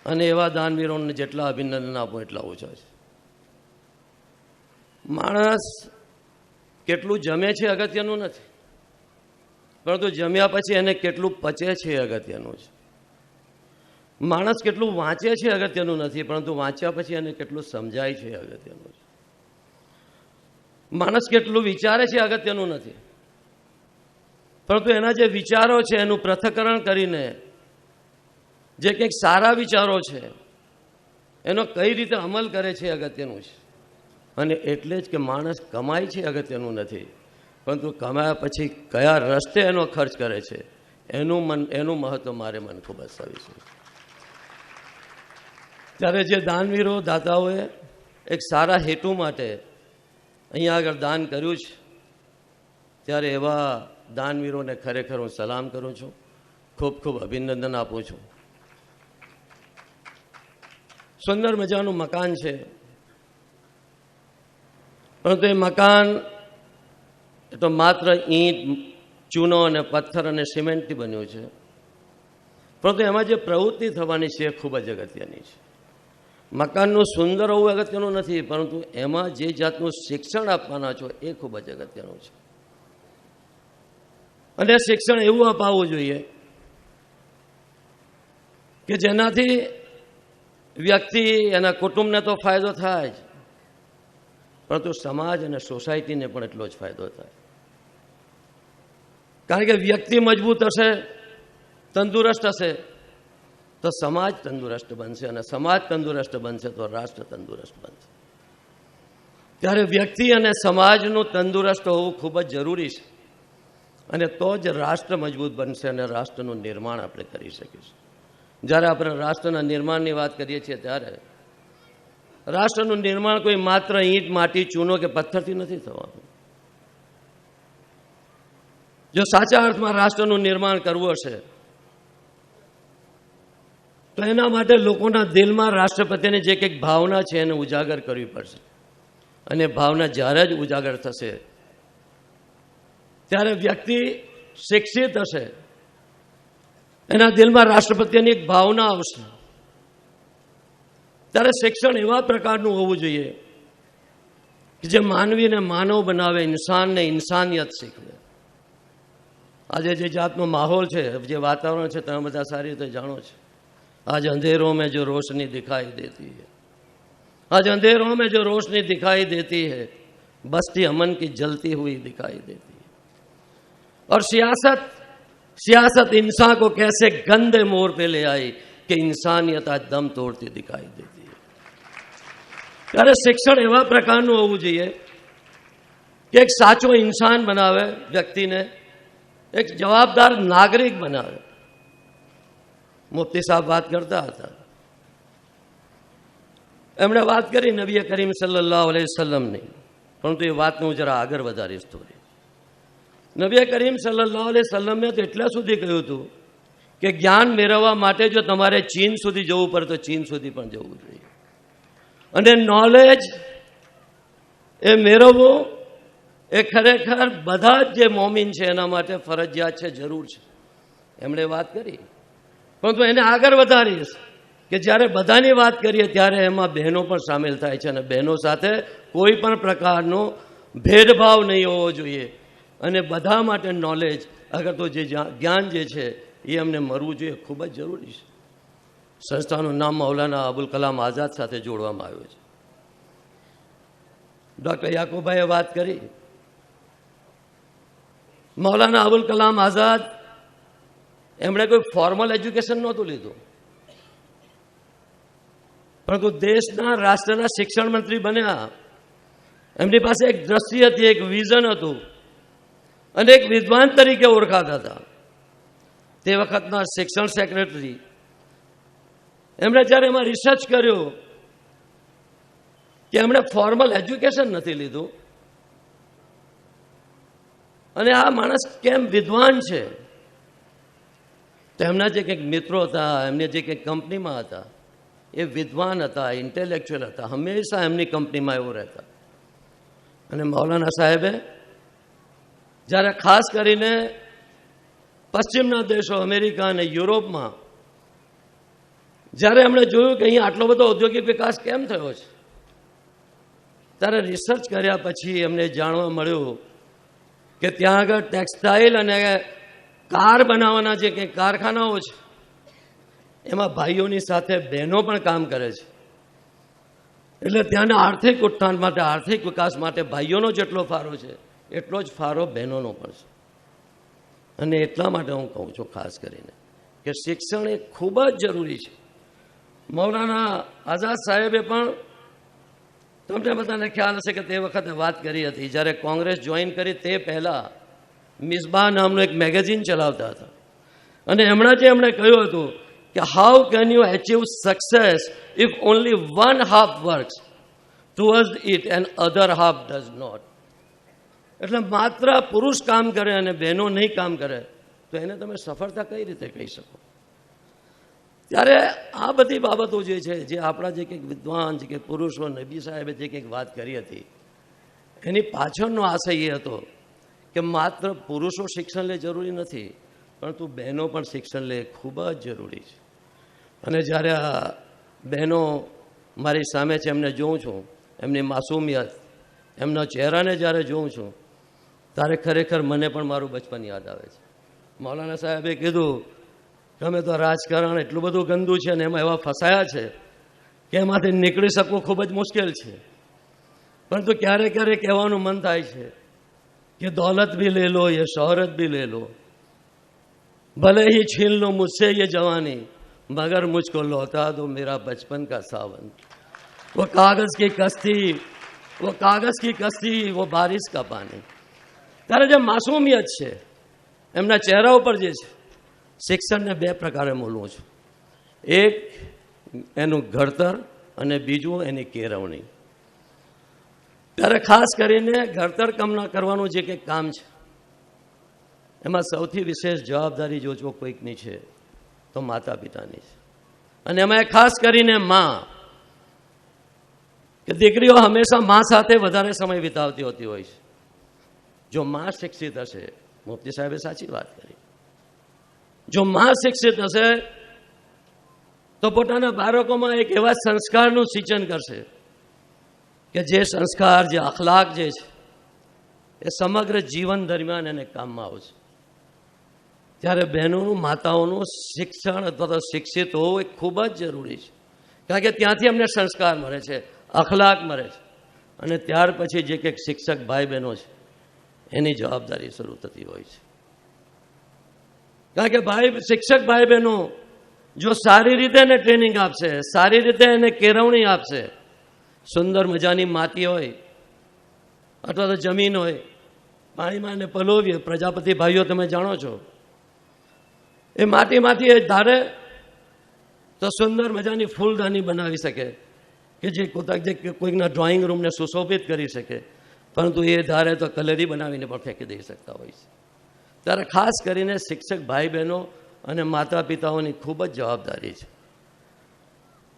Speaker 4: અને એવા દાનવીરોને જેટલા અભિનંદન આપો એટલા ઓછા છે. માણસ કેટલું જમે છે અગત્યનું નથી, પરંતુ જમ્યા પછી એને કેટલું પચે છે એ અગત્યનું છે. માણસ કેટલું વાંચે છે અગત્યનું નથી, પરંતુ વાંચ્યા પછી એને કેટલું સમજાય છે અગત્યનું છે. માણસ કેટલું વિચારે છે અગત્યનું નથી, પરંતુ એના જે વિચારો છે એનું પૃથ્થકરણ કરીને જે કંઈક સારા વિચારો છે એનો કઈ રીતે અમલ કરે છે અગત્યનું છે. અને એટલે જ કે માણસ કમાય છે અગત્યનું નથી, પરંતુ કમાયા પછી કયા રસ્તે એનો ખર્ચ કરે છે એનું મહત્વ મારે મન ખૂબ જ સવિશેષ. ત્યારે જે દાનવીરો, દાતાઓએ એક સારા હેતુ માટે અહીંયા આગળ દાન કર્યું છે ત્યારે એવા દાનવીરોને ખરેખર હું સલામ કરું છું, ખૂબ ખૂબ અભિનંદન આપું છું. સુંદર મજાનું મકાન છે, પરંતુ એ મકાન એ તો માત્ર ઈંટ, ચૂનો અને પથ્થર અને સિમેન્ટથી બન્યું છે, પરંતુ એમાં જે પ્રવૃત્તિ થવાની છે એ ખૂબ જ અગત્યની છે. મકાનનું સુંદર હોવું અગત્યનું નથી, પરંતુ એમાં જે જાતનું શિક્ષણ આપવાના છો એ ખૂબ જ અગત્યનું છે. અને શિક્ષણ એવું અપાવવું જોઈએ કે જેનાથી વ્યક્તિ, એના કુટુંબને તો ફાયદો થાય જ, પરંતુ સમાજ અને સોસાયટીને પણ એટલો જ ફાયદો થાય. કારણ કે વ્યક્તિ મજબૂત હશે, તંદુરસ્ત હશે તો સમાજ તંદુરસ્ત બનશે, અને સમાજ તંદુરસ્ત બનશે તો રાષ્ટ્ર તંદુરસ્ત બનશે. ત્યારે વ્યક્તિ અને સમાજનું તંદુરસ્ત હોવું ખૂબ જ જરૂરી છે, અને તો જ રાષ્ટ્ર મજબૂત બનશે અને રાષ્ટ્રનું નિર્માણ આપણે કરી શકીશું. જ્યારે આપણે રાષ્ટ્રના નિર્માણની વાત કરીએ છીએ ત્યારે રાષ્ટ્રનું નિર્માણ કોઈ માત્ર ઈંટ, માટી, ચૂનો કે પથ્થરથી નથી થવાનું. જો સાચા અર્થમાં રાષ્ટ્રનું નિર્માણ કરવું હશે તો એના માટે લોકોના દિલમાં રાષ્ટ્ર પ્રત્યેની જે કંઈક ભાવના છે એને ઉજાગર કરવી પડશે. અને ભાવના જ્યારે જ ઉજાગર થશે ત્યારે વ્યક્તિ શિક્ષિત હશે, એના દિલમાં રાષ્ટ્ર પ્રત્યેની એક ભાવના આવશે. ત્યારે શિક્ષણ એવા પ્રકારનું હોવું જોઈએ કે જે માનવીને માનવ બનાવે, ઇન્સાનને ઇન્સાનિયત શીખવે. આજે જે જાતનો માહોલ છે, જે વાતાવરણ છે, તમે બધા સારી રીતે જાણો છો. आज अंधेरों में जो रोशनी दिखाई देती है, आज अंधेरों में जो रोशनी दिखाई देती है, बस्ती अमन की जलती हुई दिखाई देती है. और सियासत इंसान को कैसे गंदे मोड़ पे ले आई कि इंसानियत आज दम तोड़ती दिखाई देती है. ત્યારે શિક્ષણ એવા પ્રકારનું હોવું જોઈએ કે એક સાચો ઇન્સાન બનાવે, વ્યક્તિને એક જવાબદાર નાગરિક બનાવે. મુફ્તી સાહેબ વાત કરતા હતા, એમણે વાત કરી નબી કરીમ સલ્લલ્લાહુ અલૈહિ વસલ્લમની, પરંતુ એ વાતને હું જરા આગળ વધારીશ થોડી. નબી કરીમ સલ્લલ્લાહુ અલૈહિ વસલ્લમે તો એટલા સુધી કહ્યું હતું કે જ્ઞાન મેળવવા માટે જો તમારે ચીન સુધી જવું પડે તો ચીન સુધી પણ જવું જોઈએ, અને નોલેજ એ મેળવવું એ ખરેખર બધા જ જે મોમિન છે એના માટે ફરજિયાત છે, જરૂર છે. એમણે વાત કરી, પરંતુ એને આગળ વધારીશ કે જ્યારે બધાની વાત કરીએ ત્યારે એમાં બહેનો પણ સામેલ થાય છે, અને બહેનો સાથે કોઈ પણ પ્રકારનો ભેદભાવ નહીં હોવો જોઈએ, અને બધા માટે નોલેજ અગર તો જે જ્ઞાન જે છે એ અમને મળવું જોઈએ, ખૂબ જ જરૂરી છે. સંસ્થાનું નામ મૌલાના અબુલ કલામ આઝાદ સાથે જોડવામાં આવ્યું છે. ડૉક્ટર યાકુબભાઈએ વાત કરી, મૌલાના અબુલ કલામ આઝાદ એમણે કોઈ ફોર્મલ એજ્યુકેશન નહોતું લીધું, પરંતુ દેશના રાષ્ટ્રના શિક્ષણ મંત્રી બન્યા. એમની પાસે એક દ્રષ્ટિ હતી, એક વિઝન હતું, અને એક વિદ્વાન તરીકે ઓળખાતા હતા. તે વખતના શિક્ષણ સેક્રેટરી એમણે જ્યારે એમાં રિસર્ચ કર્યું કે એમણે ફોર્મલ એજ્યુકેશન નથી લીધું અને આ માણસ કેમ વિદ્વાન છે, તો એમના જે કંઈક મિત્રો હતા, એમને જે કંઈક કંપનીમાં હતા, એ વિદ્વાન હતા, ઇન્ટેલેક્ચ્યુઅલ હતા, હંમેશા એમની કંપનીમાં એવું રહેતા. અને મૌલાના સાહેબે જ્યારે ખાસ કરીને પશ્ચિમના દેશો અમેરિકા અને યુરોપમાં જ્યારે એમણે જોયું કે અહીંયા આટલો બધો ઔદ્યોગિક વિકાસ કેમ થયો છે, ત્યારે રિસર્ચ કર્યા પછી એમને જાણવા મળ્યું કે ત્યાં આગળ ટેક્સટાઇલ અને કાર બનાવવાના જે કંઈ કારખાનાઓ છે એમાં ભાઈઓની સાથે બહેનો પણ કામ કરે છે. એટલે ત્યાંના આર્થિક ઉત્થાન માટે, આર્થિક વિકાસ માટે ભાઈઓનો જેટલો ફાળો છે એટલો જ ફાળો બહેનોનો પણ છે. અને એટલા માટે હું કહું છું ખાસ કરીને કે શિક્ષણ એ ખૂબ જ જરૂરી છે. મૌલાના આઝાદ સાહેબે પણ, તમને બધાને ખ્યાલ હશે કે તે વખતે વાત કરી હતી, જ્યારે કોંગ્રેસ જોઈન કરી તે પહેલાં મિસબાહ નામનું એક મેગેઝિન ચલાવતા હતા, અને એમણે કહ્યું હતું કે how can you achieve success if only one half works towards it and other half does not. એટલે માત્ર પુરુષ કામ કરે અને બહેનો નહીં કામ કરે તો એને તમે સફળતા કઈ રીતે કહી શકો? ત્યારે આ બધી બાબતો જે છે, જે આપણા જે કંઈક વિદ્વાન, જે કંઈક પુરુષો, નબી સાહેબે જે કંઈક વાત કરી હતી, એની પાછળનો આશય એ હતો કે માત્ર પુરુષો શિક્ષણ લે જરૂરી નથી, પરંતુ બહેનો પણ શિક્ષણ લે ખૂબ જ જરૂરી છે. અને જ્યારે આ બહેનો મારી સામે છે, એમને જોઉં છું, એમની માસૂમિયત, એમના ચહેરાને જ્યારે જોઉં છું ત્યારે ખરેખર મને પણ મારું બચપન યાદ આવે છે. મૌલાના સાહેબે કીધું કે અમે તો રાજકારણ એટલું બધું ગંદુ છે અને એમાં એવા ફસાયા છે કે એમાંથી નીકળી શકવું ખૂબ જ મુશ્કેલ છે. પરંતુ ક્યારેક ક્યારેક કહેવાનું મન થાય છે કે દौलत भी ले लो, ये शोहरत भी ले लो, भले ही छीन लो मुझसे ये जवानी, मगर मुझको लौटा दो मेरा बचपन का सावन। वो कागज की कश्ती, वो बारिश का पानी। ત્યારે જે માસૂમિયત છે એમના ચહેરા ઉપર જે છે, શિક્ષણને બે પ્રકારે બોલવું છું. એક એનું ઘડતર અને બીજું એની કેળવણી. ત્યારે ખાસ કરીને ઘડતર કરવાનું જે કંઈક કામ છે એમાં સૌથી વિશેષ જવાબદારી જો કોઈકની છે તો માતા પિતાની છે. અને એમાં ખાસ કરીને માં, કે દીકરીઓ હંમેશા માં સાથે વધારે સમય વિતાવતી હોતી હોય છે. જો માં શિક્ષિત હશે, મુફતી સાહેબે સાચી વાત કરી, જો માં શિક્ષિત હશે તો પોતાના બાળકોમાં એક એવા સંસ્કારનું સિંચન કરશે કે જે સંસ્કાર, જે અખલાક જે છે એ સમગ્ર જીવન દરમિયાન એને કામમાં આવશે. ત્યારે બહેનોનું, માતાઓનું શિક્ષણ અથવા તો શિક્ષિત હોવું એ ખૂબ જ જરૂરી છે. કારણ કે ત્યાંથી અમને સંસ્કાર મળે છે, અખલાક મળે છે. અને ત્યાર પછી જે કંઈક શિક્ષક ભાઈ બહેનો છે એની જવાબદારી શરૂ થતી હોય છે. કારણ કે શિક્ષક ભાઈ બહેનો જો સારી રીતે એને ટ્રેનિંગ આપશે, સારી રીતે એને કેળવણી આપશે, સુંદર મજાની માટી હોય અથવા તો જમીન હોય, પાણીમાં એને પલોવીએ. પ્રજાપતિ ભાઈઓ તમે જાણો છો, એ માટીમાંથી એ ધારે તો સુંદર મજાની ફૂલદાની બનાવી શકે કે જે કોઈકના ડ્રોઈંગ રૂમને સુશોભિત કરી શકે. પરંતુ એ ધારે તો કલરી બનાવીને પણ ફેંકી દઈ શકતા હોય છે. ત્યારે ખાસ કરીને શિક્ષક ભાઈ બહેનો અને માતા પિતાઓની ખૂબ જ જવાબદારી છે.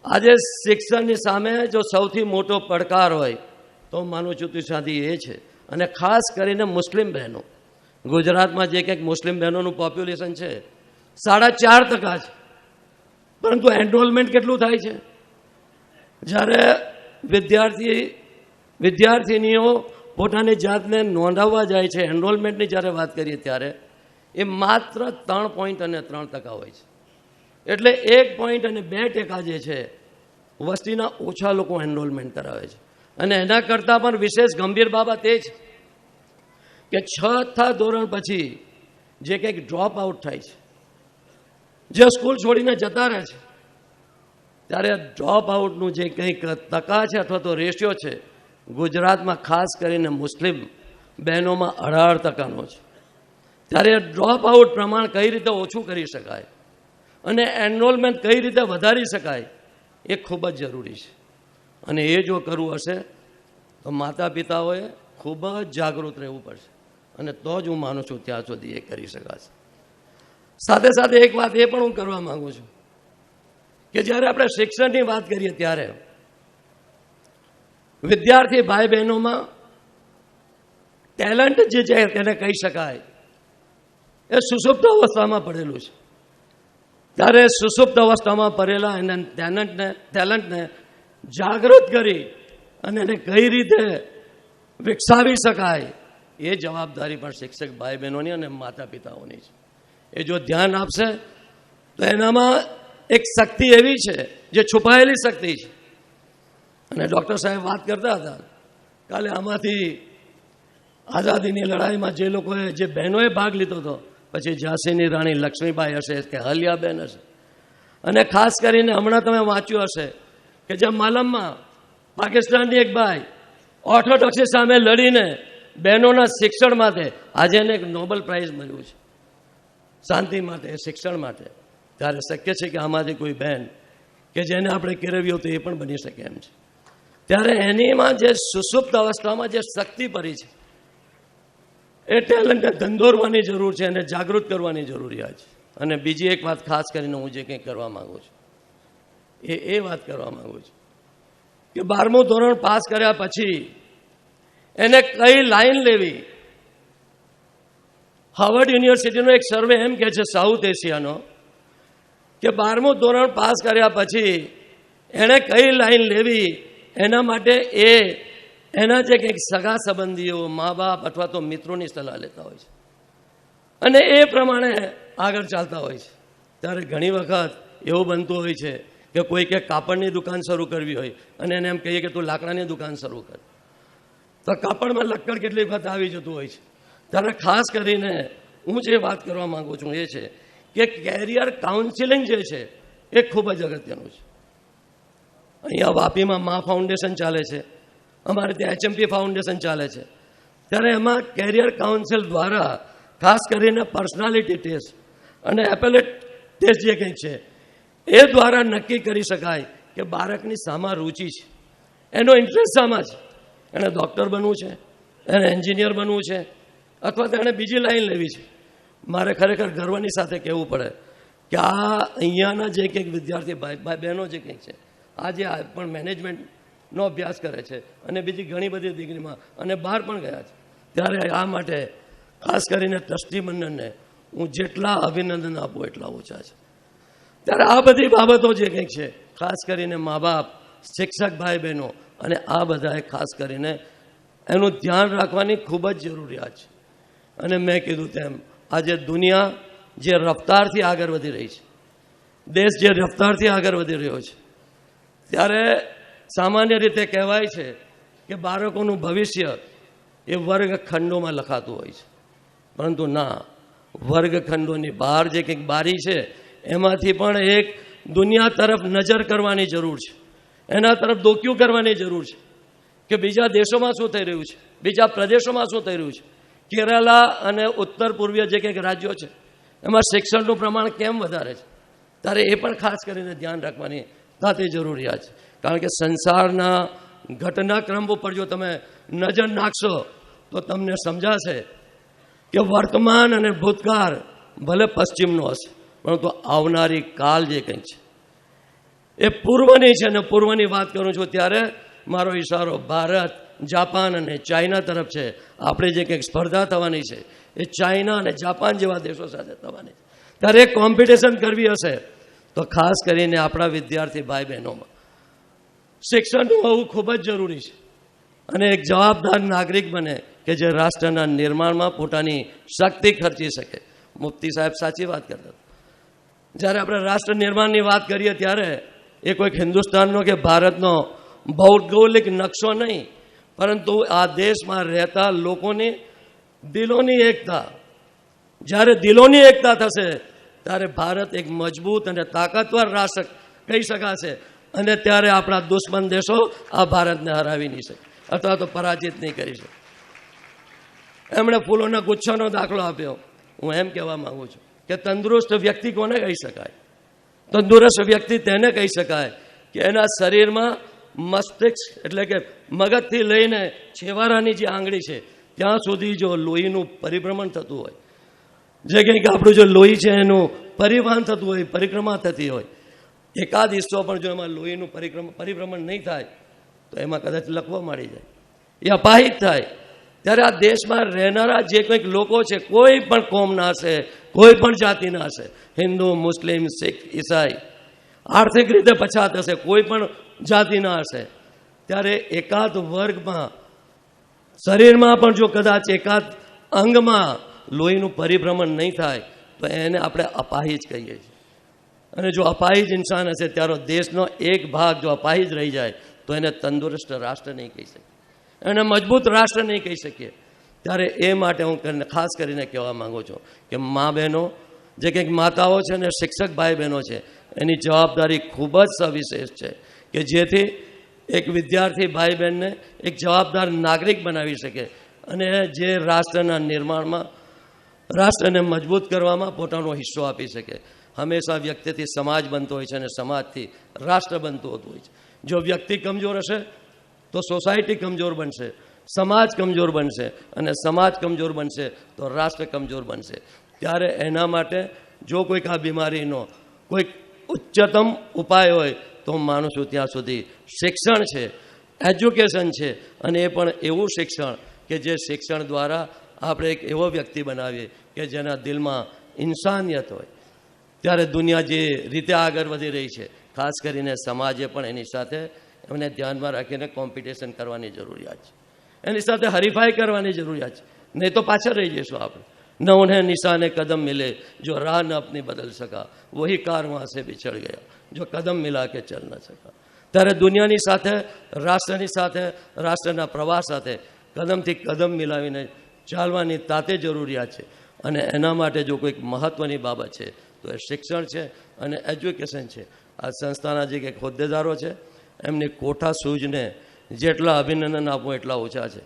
Speaker 4: આજે શિક્ષણની સામે જો સૌથી મોટો પડકાર હોય તો માનું છું ત્યાં સુધી એ છે. અને ખાસ કરીને મુસ્લિમ બહેનો, ગુજરાતમાં જે કંઈક મુસ્લિમ બહેનોનું પોપ્યુલેશન છે 4.5% છે, પરંતુ એનરોલમેન્ટ કેટલું થાય છે? જ્યારે વિદ્યાર્થીનીઓ પોતાની જાતને નોંધાવવા જાય છે, એનરોલમેન્ટની જ્યારે વાત કરીએ ત્યારે એ માત્ર 3.3% હોય છે. એટલે 1.2% જે છે વસ્તીના ઓછા લોકો એનરોલમેન્ટ કરાવે છે. અને એના કરતાં પણ વિશેષ ગંભીર બાબત એ છે કે 6થા ધોરણ પછી જે કંઈક ડ્રોપ આઉટ થાય છે, જે સ્કૂલ છોડીને જતા રહે છે, ત્યારે ડ્રોપ આઉટનું જે કંઈક ટકા છે અથવા તો રેશિયો છે, ગુજરાતમાં ખાસ કરીને મુસ્લિમ બહેનોમાં 18% છે. ત્યારે ડ્રોપ આઉટ પ્રમાણ કઈ રીતે ઓછું કરી શકાય અને એનરોલમેન્ટ કઈ રીતે વધારી શકાય એ ખૂબ જ જરૂરી છે. અને એ જો કરવું હશે તો માતા પિતાઓએ ખૂબ જ જાગૃત રહેવું પડશે. અને તો જ હું માનું છું ત્યાં સુધી એ કરી શકાશે. સાથે સાથે એક વાત એ પણ હું કરવા માગું છું કે જ્યારે આપણે શિક્ષણની વાત કરીએ ત્યારે વિદ્યાર્થી ભાઈ બહેનોમાં ટેલેન્ટ જે છે તેને કહી શકાય એ સુષુપ્ત અવસ્થામાં પડેલું છે. ત્યારે સુષુપ્ત અવસ્થામાં પડેલા એના ટેલેન્ટને જાગૃત કરી અને એને કઈ રીતે વિકસાવી શકાય એ જવાબદારી પણ શિક્ષક ભાઈ બહેનોની અને માતા પિતાઓની છે. એ જો ધ્યાન આપશે તો એનામાં એક શક્તિ એવી છે જે છુપાયેલી શક્તિ છે. અને ડૉક્ટર સાહેબ વાત કરતા હતા કાલે આમાંથી આઝાદીની લડાઈમાં જે લોકોએ, જે બહેનોએ ભાગ લીધો હતો, પછી ઝાંસીની રાણી લક્ષ્મીબાઈ હશે કે હલિયાબેન હશે, અને ખાસ કરીને હમણાં તમે વાંચ્યું હશે કે જે માલમમાં પાકિસ્તાનની એક ભાઈ ઓર્થોડોક્સી સામે લડીને બહેનોના શિક્ષણ માટે આજે એને એક નોબેલ પ્રાઇઝ મળ્યું છે, શાંતિ માટે, શિક્ષણ માટે. ત્યારે શક્ય છે કે આમાંથી કોઈ બહેન કે જેને આપણે કેળવ્યું હતું એ પણ બની શકે એમ છે. ત્યારે એનીમાં જે સુષુપ્ત અવસ્થામાં જે શક્તિ પડી છે એ ટેલેન્ટને ધંધોરવાની જરૂર છે અને જાગૃત કરવાની જરૂરિયાત છે. અને બીજી એક વાત ખાસ કરીને હું જે કંઈ કરવા માગું છું એ વાત કરવા માગું છું કે 12મું ધોરણ પાસ કર્યા પછી એને કઈ લાઈન લેવી. હાર્વર્ડ યુનિવર્સિટીનો એક સર્વે એમ કહે છે સાઉથ એશિયાનો કે 12મું ધોરણ પાસ કર્યા પછી એણે કઈ લાઈન લેવી એના માટે એના જે કંઈક સગા સંબંધીઓ, મા બાપ અથવા તો મિત્રોની સલાહ લેતા હોય છે અને એ પ્રમાણે આગળ ચાલતા હોય છે. ત્યારે ઘણી વખત એવું બનતું હોય છે કે કોઈકે કાપડની દુકાન શરૂ કરવી હોય અને એને એમ કહીએ કે તું લાકડાની દુકાન શરૂ કર, તો કાપડમાં લક્કડ કેટલી વખત આવી જતું હોય છે. ત્યારે ખાસ કરીને હું જે વાત કરવા માગું છું એ છે કે કેરિયર કાઉન્સિલિંગ જે છે એ ખૂબ જ અગત્યનું છે. અહીંયા વાપીમાં મા ફાઉન્ડેશન ચાલે છે, અમારે ત્યાં HMP ફાઉન્ડેશન ચાલે છે. ત્યારે એમાં કેરિયર કાઉન્સિલ દ્વારા ખાસ કરીને પર્સનાલિટી ટેસ્ટ અને એપેલેટ ટેસ્ટ જે કંઈ છે એ દ્વારા નક્કી કરી શકાય કે બાળકની શામાં રુચિ છે, એનો ઇન્ટરેસ્ટ શામાં છે. એણે ડૉક્ટર બનવું છે, એને એન્જિનિયર બનવું છે, અથવા તો એણે બીજી લાઈન લેવી છે. મારે ખરેખર ગર્વની સાથે કહેવું પડે કે આ અહીંયાના જે કંઈક વિદ્યાર્થી ભાઈ બહેનો જે કંઈક છે, આજે આ પણ મેનેજમેન્ટનો અભ્યાસ કરે છે અને બીજી ઘણી બધી ડિગ્રીમાં અને બહાર પણ ગયા છે. ત્યારે આ માટે ખાસ કરીને ટ્રસ્ટી મંડળને હું જેટલા અભિનંદન આપું એટલા ઓછા છે. ત્યારે આ બધી બાબતો જે કંઈક છે, ખાસ કરીને મા બાપ, શિક્ષક ભાઈ બહેનો અને આ બધાએ ખાસ કરીને એનું ધ્યાન રાખવાની ખૂબ જ જરૂરિયાત છે. અને મેં કીધું તેમ આજે દુનિયા જે રફતારથી આગળ વધી રહી છે, દેશ જે રફતારથી આગળ વધી રહ્યો છે, ત્યારે સામાન્ય રીતે કહેવાય છે કે બાળકોનું ભવિષ્ય એ વર્ગખંડોમાં લખાતું હોય છે. પરંતુ ના, વર્ગખંડોની બહાર જે કંઈક બારી છે એમાંથી પણ એક દુનિયા તરફ નજર કરવાની જરૂર છે, એના તરફ ડોક્યું કરવાની જરૂર છે કે બીજા દેશોમાં શું થઈ રહ્યું છે, બીજા પ્રદેશોમાં શું થઈ રહ્યું છે. કેરાલા અને ઉત્તર પૂર્વીય જે કંઈક રાજ્યો છે એમાં શિક્ષણનું પ્રમાણ કેમ વધારે છે, ત્યારે એ પણ ખાસ કરીને ધ્યાન રાખવાની તાતી જરૂરિયાત છે. કારણ કે સંસારના ઘટનાક્રમ ઉપર જો તમે નજર નાખશો તો તમને સમજાશે કે વર્તમાન અને ભૂતકાળ ભલે પશ્ચિમનો હશે, પરંતુ આવનારી કાલ જે કંઈ છે એ પૂર્વની છે. અને પૂર્વની વાત કરું છું ત્યારે મારો ઇશારો ભારત, જાપાન અને ચાઇના તરફ છે. આપણે જે કંઈક સ્પર્ધા થવાની છે એ ચાઇના અને જાપાન જેવા દેશો સાથે થવાની છે. ત્યારે એક કોમ્પિટિશન કરવી હશે તો ખાસ કરીને આપણા વિદ્યાર્થી ભાઈ બહેનોમાં શિક્ષણનું હોવું ખૂબ જ જરૂરી છે. અને એક જવાબદાર નાગરિક બને કે જે રાષ્ટ્રના નિર્માણમાં પોતાની શક્તિ ખર્ચી શકે. મુફ્તી સાહેબ સાચી વાત કરતા. જ્યારે આપણે રાષ્ટ્ર નિર્માણની વાત કરીએ ત્યારે એ કોઈક હિન્દુસ્તાનનો કે ભારતનો ભૌગોલિક નકશો નહીં, પરંતુ આ દેશમાં રહેતા લોકોની દિલોની એકતા. જ્યારે દિલોની એકતા થશે ત્યારે ભારત એક મજબૂત અને તાકાતવર રાષ્ટ્ર કહી શકાશે. અને ત્યારે આપણા દુશ્મન દેશો આ ભારતને હરાવી નહીં શકે અથવા તો પરાજિત નહીં કરી શકે. એમણે ફૂલોના ગુચ્છાનો દાખલો આપ્યો. હું એમ કહેવા માંગુ છું કે તંદુરસ્ત વ્યક્તિ કોને કહી શકાય? તંદુરસ્ત વ્યક્તિ તેને કહી શકાય કે એના શરીરમાં મસ્તિષ્ક એટલે કે મગજથી લઈને છેવાડાની જે આંગળી છે ત્યાં સુધી જો લોહીનું પરિભ્રમણ થતું હોય, જે કંઈક આપણું જો લોહી છે એનું પરિવહન થતું હોય, પરિક્રમા થતી હોય, એકાદ હિસ્સો પણ જો એમાં લોહીનું પરિભ્રમણ નહીં થાય તો એમાં કદાચ લકવો મળી જાય, એ અપાહિત થાય. ત્યારે આ દેશમાં રહેનારા જે કંઈક લોકો છે, કોઈ પણ કોમના હશે, કોઈ પણ જાતિના હશે, હિન્દુ, મુસ્લિમ, શીખ, ઈસાઈ, આર્થિક રીતે પછાત હશે, કોઈ પણ જાતિના હશે, ત્યારે એકાદ વર્ગમાં શરીરમાં પણ જો કદાચ એકાદ અંગમાં લોહીનું પરિભ્રમણ નહીં થાય તો એને આપણે અપાહિજ કહીએ છીએ. અને જો અપાહિજ ઇન્સાન હશે ત્યારે દેશનો એક ભાગ જો અપાહિજ રહી જાય તો એને તંદુરસ્ત રાષ્ટ્ર નહીં કહી શકીએ, એને મજબૂત રાષ્ટ્ર નહીં કહી શકીએ. ત્યારે એ માટે હું ખાસ કરીને કહેવા માગું છું કે મા બહેનો જે કંઈક માતાઓ છે ને શિક્ષક ભાઈ બહેનો છે એની જવાબદારી ખૂબ જ સવિશેષ છે કે જેથી એક વિદ્યાર્થી ભાઈ બહેનને એક જવાબદાર નાગરિક બનાવી શકે અને જે રાષ્ટ્રના નિર્માણમાં, રાષ્ટ્રને મજબૂત કરવામાં પોતાનો હિસ્સો આપી શકે. હંમેશા વ્યક્તિથી સમાજ બનતો હોય છે અને સમાજથી રાષ્ટ્ર બનતું હોતું હોય છે. જો વ્યક્તિ કમજોર હશે તો સોસાયટી કમજોર બનશે, સમાજ કમજોર બનશે અને સમાજ કમજોર બનશે તો રાષ્ટ્ર કમજોર બનશે. ત્યારે એના માટે જો કોઈક આ બીમારીનો કોઈક ઉચ્ચતમ ઉપાય હોય તો હું માનું છું ત્યાં સુધી શિક્ષણ છે, એજ્યુકેશન છે. અને એ પણ એવું શિક્ષણ કે જે શિક્ષણ દ્વારા આપણે એક એવો વ્યક્તિ બનાવીએ કે જેના દિલમાં ઇન્સાનિયત હોય. ત્યારે દુનિયા જે રીતે આગળ વધી રહી છે, ખાસ કરીને સમાજે પણ એની સાથે એમને ધ્યાનમાં રાખીને કોમ્પિટિશન કરવાની જરૂરિયાત છે, એની સાથે હરીફાઈ કરવાની જરૂરિયાત છે. નહીં તો પાછળ રહી જઈશું આપણે. ન ઉन्हें નિશાને કદમ મિલે જો રાહ ન અપની બદલ સકા, વહી કાર વહાં સે બિછડ ગયા જો કદમ મિલા કે ચલ ન સકા. ત્યારે દુનિયાની સાથે, રાષ્ટ્રની સાથે, રાષ્ટ્રના પ્રવાહ સાથે કદમથી કદમ મિલાવીને ચાલવાની તાતે જરૂરિયાત છે. અને એના માટે જો કોઈક મહત્ત્વની બાબત છે તો એ શિક્ષણ છે અને એજ્યુકેશન છે. આ સંસ્થાના જે કંઈક હોદ્દેદારો છે એમની કોઠા સૂઝને જેટલા અભિનંદન આપવું એટલા ઓછા છે.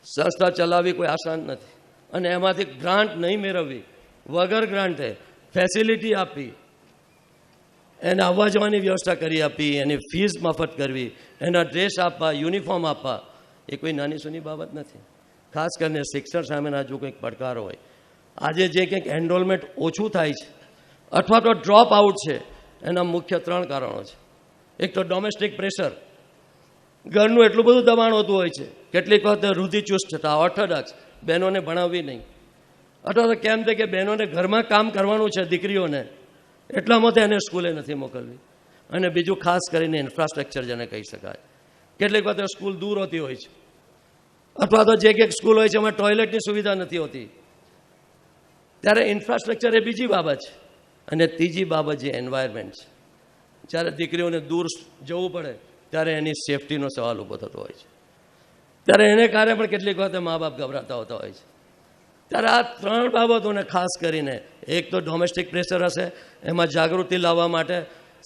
Speaker 4: સંસ્થા ચલાવવી કોઈ આસાન નથી અને એમાંથી ગ્રાન્ટ નહીં મેળવવી, વગર ગ્રાન્ટે ફેસિલિટી આપી, એને આવવા જવાની વ્યવસ્થા કરી આપી, એની ફીસ મફત કરવી, એના ડ્રેસ આપવા, યુનિફોર્મ આપવા, એ કોઈ નાની સૂની બાબત નથી. ખાસ કરીને શિક્ષણ સામેના જો કંઈક પડકાર હોય, આજે જે કંઈક એનરોલમેન્ટ ઓછું થાય છે અથવા તો ડ્રોપ આઉટ છે, એના મુખ્ય 3 કારણો છે. એક તો ડોમેસ્ટિક પ્રેશર, ઘરનું એટલું બધું દબાણ હોતું હોય છે, કેટલીક વખત રૂઢિચુસ્તતા, ઓર્થોડોક્સ, બહેનોને ભણાવવી નહીં, અથવા તો કેમ કે બહેનોને ઘરમાં કામ કરવાનું છે દીકરીઓને, એટલામાં તો એને સ્કૂલે નથી મોકલવી. અને બીજું ખાસ કરીને ઇન્ફ્રાસ્ટ્રક્ચર જેને કહી શકાય, કેટલીક વખત સ્કૂલ દૂર હોતી હોય છે અથવા તો જે કંઈક સ્કૂલ હોય છે એમાં ટોયલેટની સુવિધા નથી હોતી. ત્યારે ઇન્ફ્રાસ્ટ્રક્ચર એ બીજી બાબત છે. અને ત્રીજી બાબત જે એન્વાયરમેન્ટ છે, જ્યારે દીકરીઓને દૂર જવું પડે ત્યારે એની સેફટીનો સવાલ ઊભો થતો હોય છે. ત્યારે એને કારણે પણ કેટલીક વખતે મા બાપ ગભરાતા હોતા હોય છે. ત્યારે આ 3 બાબતોને ખાસ કરીને, એક તો ડોમેસ્ટિક પ્રેશર હશે, એમાં જાગૃતિ લાવવા માટે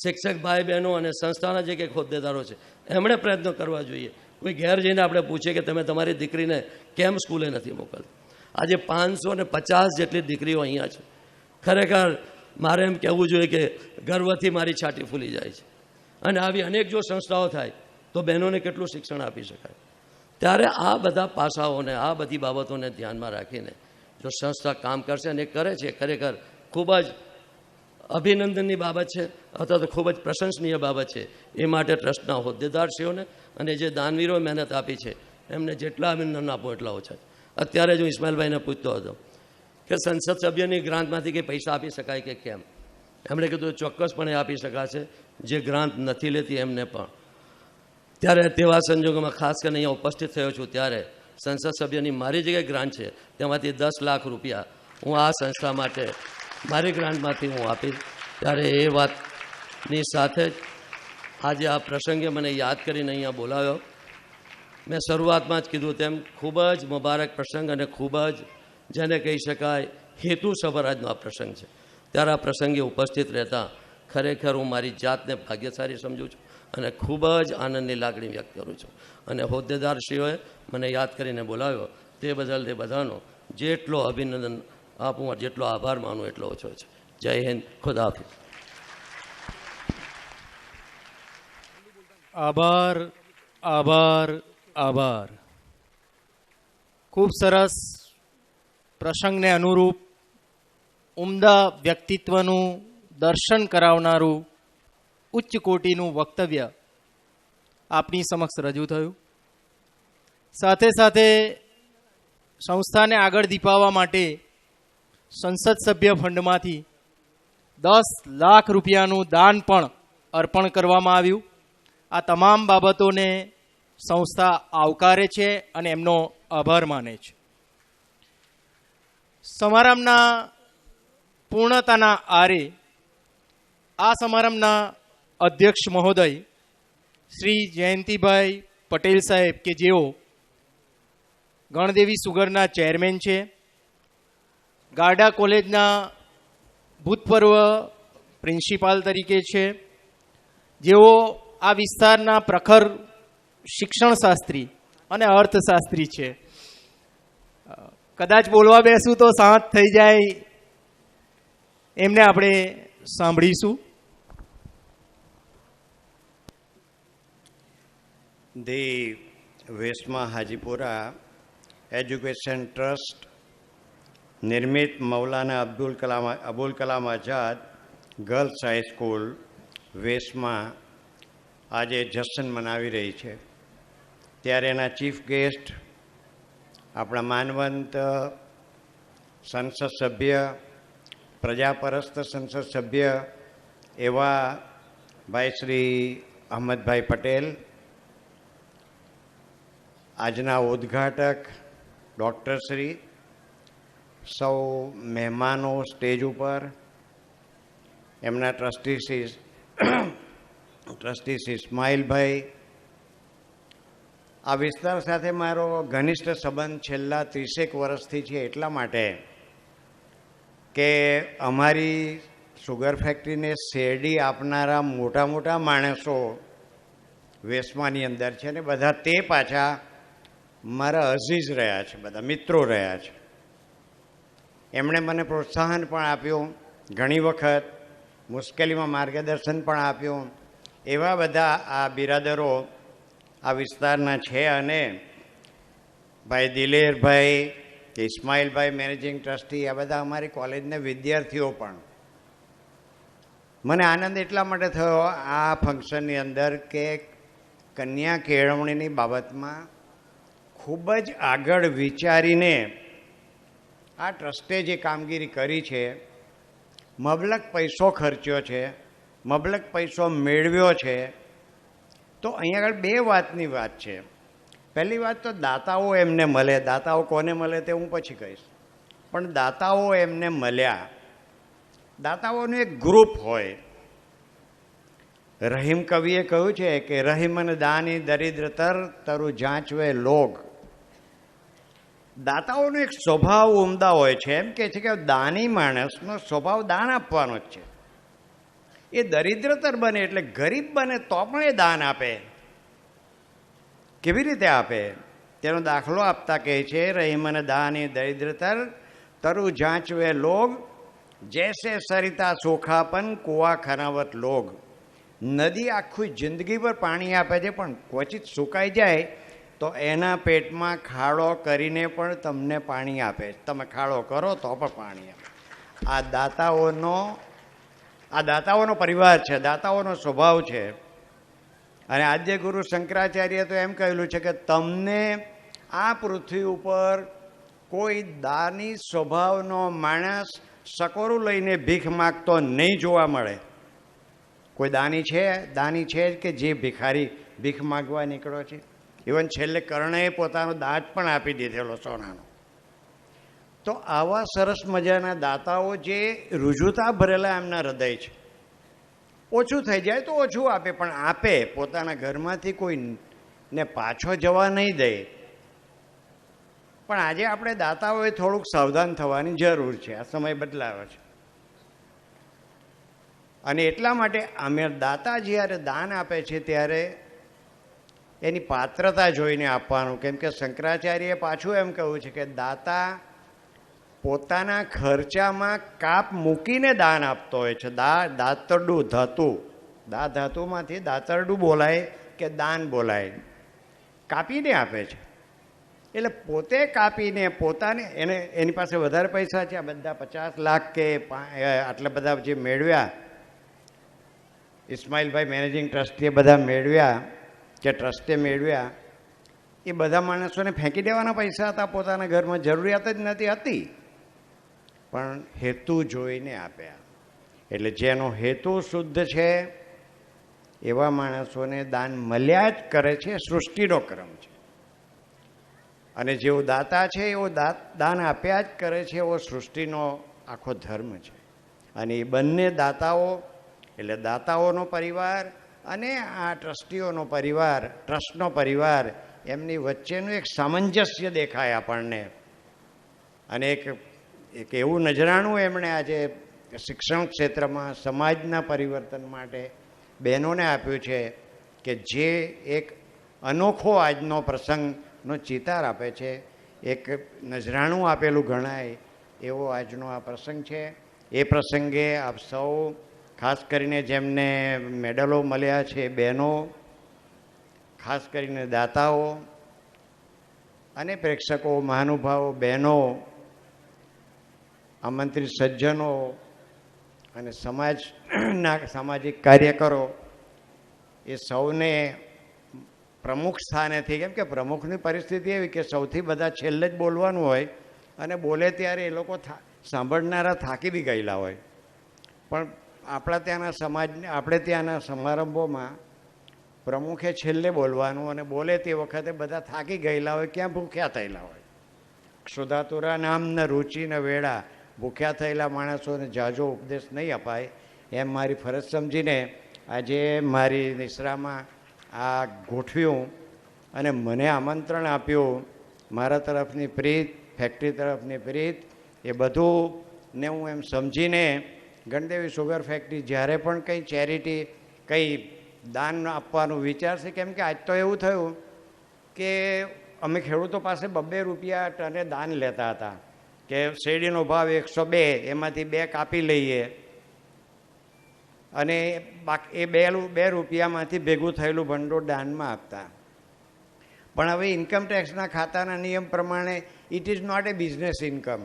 Speaker 4: શિક્ષક ભાઈ બહેનો અને સંસ્થાના જે કંઈક હોદ્દેદારો છે એમણે પ્રયત્નો કરવા જોઈએ. કોઈ ઘેર જઈને આપણે પૂછીએ કે તમે તમારી દીકરીને કેમ સ્કૂલે નથી મોકલતા. આજે 550 જેટલી દીકરીઓ અહીંયા છે. ખરેખર મારે એમ કહેવું જોઈએ કે ગર્વથી મારી છાતી ફૂલી જાય છે. અને આવી અનેક જો સંસ્થાઓ થાય તો બહેનોને કેટલું શિક્ષણ આપી શકાય. ત્યારે આ બધા પાસાઓને, આ બધી બાબતોને ધ્યાનમાં રાખીને જો સંસ્થા કામ કરશે, અને કરે છે, ખરેખર ખૂબ જ અભિનંદનની બાબત છે અથવા તો ખૂબ જ પ્રશંસનીય બાબત છે. એ માટે ટ્રસ્ટના હોદ્દેદારશ્રીઓને અને જે દાનવીરોએ મહેનત આપી છે એમને જેટલા અભિનંદન આપો એટલા ઓછા છે. અત્યારે જ હું ઇસ્માઇલભાઈને પૂછતો હતો કે સંસદ સભ્યની ગ્રાન્ટમાંથી કંઈ પૈસા આપી શકાય કે કેમ. એમણે કીધું ચોક્કસપણે આપી શકાશે, જે ગ્રાન્ટ નથી લેતી એમને પણ. ત્યારે તેવા સંજોગોમાં ખાસ કરીને અહીંયા ઉપસ્થિત થયો છું ત્યારે સંસદ સભ્યની મારી જે ગ્રાન્ટ છે તેમાંથી 10 લાખ રૂપિયા હું આ સંસ્થા માટે મારી ગ્રાન્ટમાંથી હું આપીશ. ત્યારે એ વાતની સાથે જ આજે આ પ્રસંગે મને યાદ કરીને અહીંયા બોલાવ્યો. મેં શરૂઆતમાં જ કીધું તેમ ખૂબ જ મુબારક પ્રસંગ અને ખૂબ જ જેને કહી શકાય હેતુસભર આજનો આ પ્રસંગ છે. ત્યારે આ પ્રસંગે ઉપસ્થિત રહેતા ખરેખર હું મારી જાતને ભાગ્યશાળી સમજું છું અને ખૂબ જ આનંદની લાગણી વ્યક્ત કરું છું. અને હોદ્દેદારશ્રીઓએ મને યાદ કરીને બોલાવ્યો તે બદલ તે બધાનો જેટલો અભિનંદન આપું, જેટલો આભાર માનું એટલો ઓછો છે. જય હિન્દ, ખુદા હાફિઝ.
Speaker 2: આભાર, આભાર, આભાર. ખૂબ સરસ પ્રસંગને અનુરૂપ ઉમદા વ્યક્તિત્વનું દર્શન કરાવનારું ઉચ્ચ કોટીનું વક્તવ્ય આપની સમક્ષ રજૂ થયું. સાથે સાથે સંસ્થાને આગળ દીપાવવા માટે સંસદ સભ્ય ફંડમાંથી 10 લાખ રૂપિયાનું દાન પણ અર્પણ કરવામાં આવ્યું. આ તમામ બાબતોને સંસ્થા આવકારે છે અને એમનો આભાર માને છે. સમારંભના પૂર્ણતાના આરે આ સમારંભના અધ્યક્ષ મહોદય શ્રી જયંતિભાઈ પટેલ સાહેબ કે જેઓ ગણદેવી સુગરના ચેરમેન છે, ગારડા કોલેજના ભૂતપૂર્વ પ્રિન્સિપાલ તરીકે છે, જેઓ આ વિસ્તારના પ્રખર શિક્ષણશાસ્ત્રી અને અર્થશાસ્ત્રી છે. કદાચ બોલવા બેસું તો સાંત થઈ જાય, એમને આપણે સાંભળીશું.
Speaker 5: The Vesma Hajipura Education Trust નિર્મિત મૌલાના અબુલ કલામ આઝાદ ગર્લ્સ હાઈસ્કૂલ વેસમાં આજે જશ્ન મનાવી રહી છે. ત્યારે એના ચીફ ગેસ્ટ આપણા માનવંત સંસદ સભ્ય, પ્રજાપરસ્ત સંસદ સભ્ય એવા ભાઈ શ્રી અહમદભાઈ પટેલ, આજના ઉદ્ઘાટક ડૉક્ટરશ્રી, સૌ મહેમાનો સ્ટેજ ઉપર, એમના ટ્રસ્ટી શ્રી ઇસ્માઇલભાઈ. આ વિસ્તાર સાથે મારો ઘનિષ્ઠ સંબંધ છેલ્લા 30 વર્ષથી છે, એટલા માટે કે અમારી સુગર ફેક્ટરીને શેરડી આપનારા મોટા મોટા માણસો વેસમાની અંદર છે ને બધા તે પાછા મારા અઝીઝ રહ્યા છે, બધા મિત્રો રહ્યા છે. એમણે મને પ્રોત્સાહન પણ આપ્યું, ઘણી વખત મુશ્કેલીમાં માર્ગદર્શન પણ આપ્યું. એવા બધા આ બિરાદરો આ વિસ્તારના છે. અને ભાઈ દિલેરભાઈ, ઇસ્માઇલભાઈ મેનેજિંગ ટ્રસ્ટી, આ બધા અમારી કોલેજના વિદ્યાર્થીઓ પણ. મને આનંદ એટલા માટે થયો આ ફંક્શનની અંદર કે કન્યા કેળવણીની બાબતમાં ખૂબ જ આગળ વિચારીને આ ટ્રસ્ટે જે કામગીરી કરી છે, મબલક પૈસો ખર્ચ્યો છે, મબલક પૈસો મેળવ્યો છે. તો અહીંયા આગળ બે વાતની વાત છે. પહેલી વાત તો દાતાઓ એમને મળે. દાતાઓ કોને મળે તે હું પછી કહીશ, પણ દાતાઓ એમને મળ્યા. દાતાઓનું એક ગ્રુપ હોય. રહીમ કવિએ કહ્યું છે કે રહીમ અને દાની દરિદ્રતર તરુ જાંચવે લોગ. દાતાઓનો એક સ્વભાવ ઉમદા હોય છે. એમ કે છે કે દાની માણસનો સ્વભાવ દાન આપવાનો જ છે. એ દરિદ્રતર બને એટલે ગરીબ બને તો પણ એ દાન આપે. કેવી રીતે આપે તેનો દાખલો આપતા કહે છે, રહીમ અને દાની દરિદ્રતર તરુ જાંચવે લોગ, જૈસે સરિતા સોખાપન કુવા ખનાવત લોગ. નદી આખી જિંદગી પર પાણી આપે છે, પણ ક્વચિત સુકાઈ જાય તો એના પેટમાં ખાડો કરીને પણ તમને પાણી આપે. તમે ખાડો કરો તો પણ પાણી આપે. આ દાતાઓનો પરિવાર છે, દાતાઓનો સ્વભાવ છે. અને આદ્ય ગુરુ શંકરાચાર્ય તો એમ કહેલું છે કે તમને આ પૃથ્વી ઉપર કોઈ દાની સ્વભાવનો માણસ સકોરું લઈને ભીખ માગતો નહીં જોવા મળે. કોઈ દાની છે કે જે ભિખારી ભીખ માગવા નીકળ્યો છે. ઇવન છેલ્લે કર્ણએ પોતાનો દાંત પણ આપી દીધેલો સોનાનો. તો આવા સરસ મજાના દાતાઓ જે રુજુતા ભરેલા એમના હૃદય છે. ઓછું થઈ જાય તો ઓછું આપે, પણ આપે. પોતાના ઘરમાંથી કોઈને પાછો જવા નહીં દે. પણ આજે આપણે દાતાઓએ થોડુંક સાવધાન થવાની જરૂર છે. આ સમય બદલાયો છે. અને એટલા માટે અમે દાતા જ્યારે દાન આપે છે ત્યારે એની પાત્રતા જોઈને આપવાનું. કેમ કે શંકરાચાર્યએ પાછું એમ કહ્યું છે કે દાતા પોતાના ખર્ચામાં કાપ મૂકીને દાન આપતો હોય છે. દાતરડું ધાતુમાંથી દાતરડું બોલાય કે દાન બોલાય, કાપીને આપે છે. એટલે પોતે કાપીને પોતાને એની પાસે વધારે પૈસા છે. આ બધા 50 લાખ કે આટલા બધા જે મેળવ્યા, ઇસ્માઇલભાઈ મેનેજિંગ ટ્રસ્ટીએ બધા મેળવ્યા કે ટ્રસ્ટે મેળવ્યા, એ બધા માણસોને ફેંકી દેવાના પૈસા હતા. પોતાના ઘરમાં જરૂરિયાત જ નથી હતી, પણ હેતુ જોઈને આપ્યા. એટલે જેનો હેતુ શુદ્ધ છે એવા માણસોને દાન મળ્યા જ કરે છે. સૃષ્ટિનો ક્રમ છે. અને જેવો દાતા છે એવો દાન આપ્યા જ કરે છે, એવો સૃષ્ટિનો આખો ધર્મ છે. અને એ બંને દાતાઓ એટલે દાતાઓનો પરિવાર અને આ ટ્રસ્ટીઓનો પરિવાર, ટ્રસ્ટનો પરિવાર, એમની વચ્ચેનું એક સામંજસ્ય દેખાય આપણને. અને એક એવું નજરાણું એમણે આજે શિક્ષણ ક્ષેત્રમાં સમાજના પરિવર્તન માટે બહેનોને આપ્યું છે કે જે એક અનોખો આજનો પ્રસંગનો ચિતાર આપે છે. એક નજરાણું આપેલું ગણાય એવો આજનો આ પ્રસંગ છે. એ પ્રસંગે આપ સૌ, ખાસ કરીને જેમને મેડલો મળ્યા છે, બહેનો, ખાસ કરીને દાતાઓ અને પ્રેક્ષકો, મહાનુભાવો, બહેનો, આમંત્રિત સજ્જનો અને સામાજિક કાર્યકરો, એ સૌને પ્રમુખ સ્થાનેથી, કેમ કે પ્રમુખની પરિસ્થિતિ એવી કે સૌથી બધા છેલ્લે જ બોલવાનું હોય અને બોલે ત્યારે એ લોકો સાંભળનારા થાકી બી ગયેલા હોય. પણ આપણે ત્યાંના સમારંભોમાં પ્રમુખે છેલ્લે બોલવાનું અને બોલે તે વખતે બધા થાકી ગયેલા હોય, ક્યાં ભૂખ્યા થયેલા હોય. ક્ષુધાતુરા નામના રુચિના વેળા ભૂખ્યા થયેલા માણસોને જાજો ઉપદેશ નહીં અપાય, એમ મારી ફરજ સમજીને આજે મારી નિશ્રામાં આ ગોઠવ્યું અને મને આમંત્રણ આપ્યું. મારા તરફની પ્રીત, ફેક્ટરી તરફની પ્રીત, એ બધું ને હું એમ સમજીને ગણદેવી સુગર ફેક્ટરી જ્યારે પણ કંઈ ચેરિટી કંઈ દાન આપવાનું વિચારશે, કેમ કે આજ તો એવું થયું કે અમે ખેડૂતો પાસે 2 રૂપિયા ટને દાન લેતા હતા કે શેરડીનો ભાવ 102, એમાંથી 2 કાપી લઈએ અને બાકી એ 2 રૂપિયામાંથી ભેગું થયેલું ભંડોળ દાનમાં આપતા. પણ હવે ઇન્કમટેક્સના ખાતાના નિયમ પ્રમાણે it is not a business income,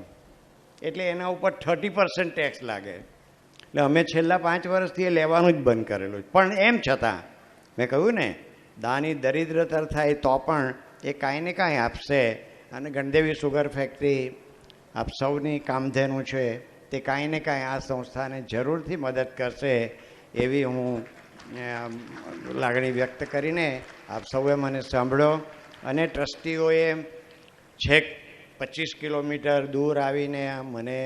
Speaker 5: એટલે એના ઉપર 30% ટેક્સ લાગે. એટલે અમે છેલ્લા 5 વર્ષથી એ લેવાનું જ બંધ કરેલું. પણ એમ છતાં મેં કહ્યું ને, દાની દરિદ્રતર થાય તો પણ એ કાંઈ ને કાંઈ આપશે. અને ગણદેવી સુગર ફેક્ટરી આપ સૌની કામધેનું છે, તે કાંઈ ને કાંઈ આ સંસ્થાને જરૂરથી મદદ કરશે એવી હું લાગણી વ્યક્ત કરીને આપ સૌએ મને સાંભળ્યો. અને ટ્રસ્ટીઓએ છેક 25 કિલોમીટર દૂર આવીને મને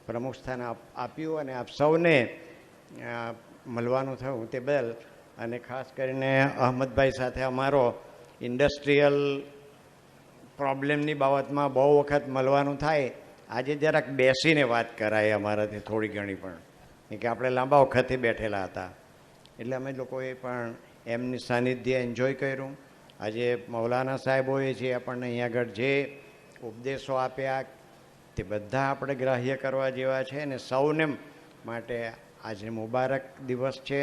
Speaker 5: પ્રમુખ સ્થાન આપ્યું અને આપ સૌને મળવાનું થયું તે બદલ, અને ખાસ કરીને અહમદભાઈ સાથે અમારો ઇન્ડસ્ટ્રીયલ પ્રોબ્લેમની બાબતમાં બહુ વખત મળવાનું થાય. આજે જરાક બેસીને વાત કરાય અમારાથી થોડી ઘણી, પણ કે આપણે લાંબા વખતથી બેઠેલા હતા એટલે અમે લોકોએ પણ એમની સાનિધ્ય એન્જોય કર્યું. આજે મૌલાના સાહેબોએ જે આપણને અહીંયા આગળ જે ઉપદેશો આપ્યા તે બધા આપણે ગ્રાહ્ય કરવા જેવા છે. અને સૌને માટે આજે મુબારક દિવસ છે.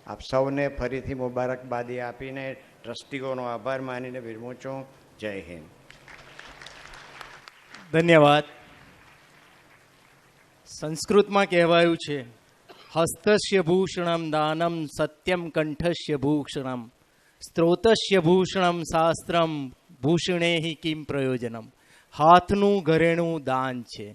Speaker 5: આપ સૌને ફરીથી મુબારકબાદી આપીને ટ્રસ્ટીઓનો આભાર માનીને વિરમું છું. જય હિન્દ.
Speaker 2: ધન્યવાદ. સંસ્કૃતમાં કહેવાયું છે, હસ્તસ્ય ભૂષણમ દાનમ સત્યમ કંઠસ્ય ભૂષણમ સ્ત્રોતસ્ય ભૂષણમ શાસ્ત્રમ ભૂષણેહિ કિમ પ્રયોજનમ. હાથનું ઘરેણું દાન છે.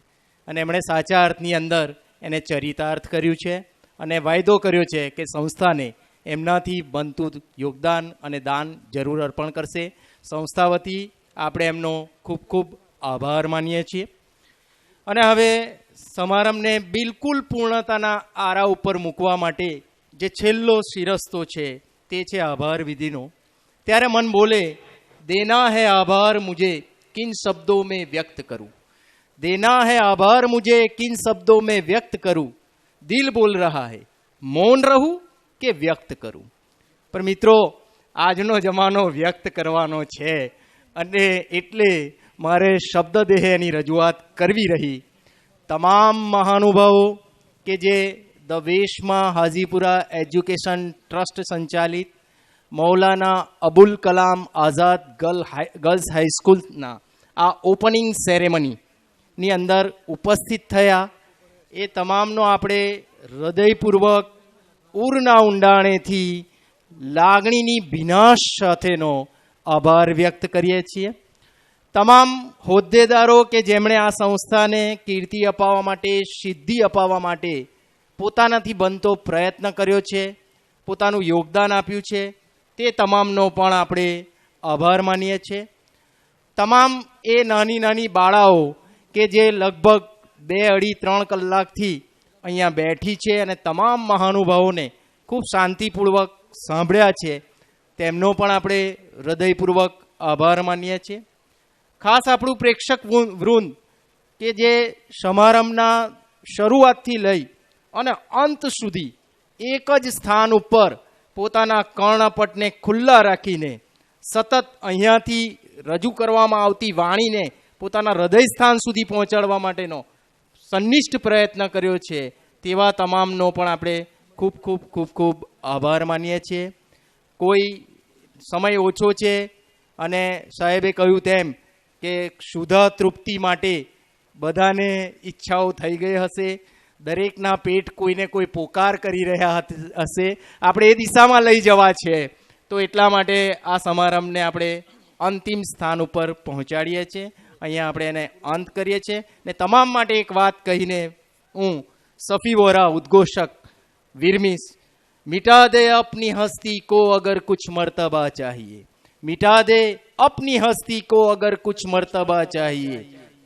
Speaker 2: અને એમણે સાચા અર્થની અંદર એને ચરિતાર્થ કર્યું છે અને વાયદો કર્યો છે કે સંસ્થાને એમનાથી બનતું યોગદાન અને દાન જરૂર અર્પણ કરશે. સંસ્થા વતી આપણે એમનો ખૂબ ખૂબ આભાર માનીએ છીએ. અને હવે સમારંભને બિલકુલ પૂર્ણતાના આરા ઉપર મૂકવા માટે જે છેલ્લો શિરસ્તો છે તે છે આભાર વિધિનો. ત્યારે મન બોલે, દેના હૈ આભાર મુझे किन शब्दों में व्यक्त करूं, देना है आभार मुझे किन शब्दों में व्यक्त करूं, दिल बोल रहा है मौन रहूं કે વ્યક્ત કરું. પણ મિત્રો, આજનો જમાનો વ્યક્ત કરવાનો છે અને એટલે મારે શબ્દ દેહ એની રજૂઆત કરવી રહી. તમામ મહાનુભાવો કે જે ધ વેશમાં હાજીપુરા એજ્યુકેશન ટ્રસ્ટ સંચાલિત મૌલાના અબુલ કલામ આઝાદ ગર્લ્સ હાઈસ્કૂલના આ ઓપનિંગ સેરેમનીની અંદર ઉપસ્થિત થયા, એ તમામનો આપણે હૃદયપૂર્વક ઉરના ઊંડાણેથી લાગણીની ભીનાશ સાથેનો આભાર વ્યક્ત કરીએ છીએ. તમામ હોદ્દેદારો કે જેમણે આ સંસ્થાને કીર્તિ અપાવવા માટે, સિદ્ધિ અપાવવા માટે પોતાનાથી બનતો પ્રયત્ન કર્યો છે, પોતાનું યોગદાન આપ્યું છે, તે તમામનો પણ આપણે આભાર માનીએ છીએ. તમામ એ નાની નાની બાળાઓ કે જે લગભગ 2, 2.5, 3 કલાકથી અહીંયા બેઠી છે અને તમામ મહાનુભાવોને ખૂબ શાંતિપૂર્વક સાંભળ્યા છે, તેમનો પણ આપણે હૃદયપૂર્વક આભાર માનીએ છીએ. ખાસ આપણું પ્રેક્ષક વૃંદ કે જે સમારંભના શરૂઆતથી લઈ અને અંત સુધી એક જ સ્થાન ઉપર પોતાના કર્ણપટને ખુલ્લા રાખીને સતત અહીંયાથી રજૂ કરવામાં આવતી વાણીને પોતાના હૃદય સ્થાન સુધી પહોંચાડવા માટેનો સંનિષ્ઠ પ્રયત્ન કર્યો છે, તેવા તમામનો પણ આપણે ખૂબ ખૂબ ખૂબ ખૂબ આભાર માનીએ છીએ. કોઈ સમય ઓછો છે અને સાહેબે કહ્યું તેમ કે શુદ્ધ તૃપ્તિ માટે બધાને ઈચ્છાઓ થઈ ગઈ હશે, દરેકના પેટ કોઈને કોઈ પોકાર કરી રહ્યા હશે. આપણે એ દિશામાં લઈ જવા છે, તો એટલા માટે આ સમારંભને આપણે અંતિમ સ્થાન ઉપર પહોંચાડીએ છીએ. અહીંયા આપણે એને અંત કરીએ છીએ. ને તમામ માટે એક વાત કહીને હું સફી વોરા ઉદ્ઘોષક વિરમીશ, મિટા દે અપની હસ્તી કો અગર કુછ મર્તબા ચાહીએ, मिटा दे अपनी हस्ती को अगर कुछ मर्तबा चाहिए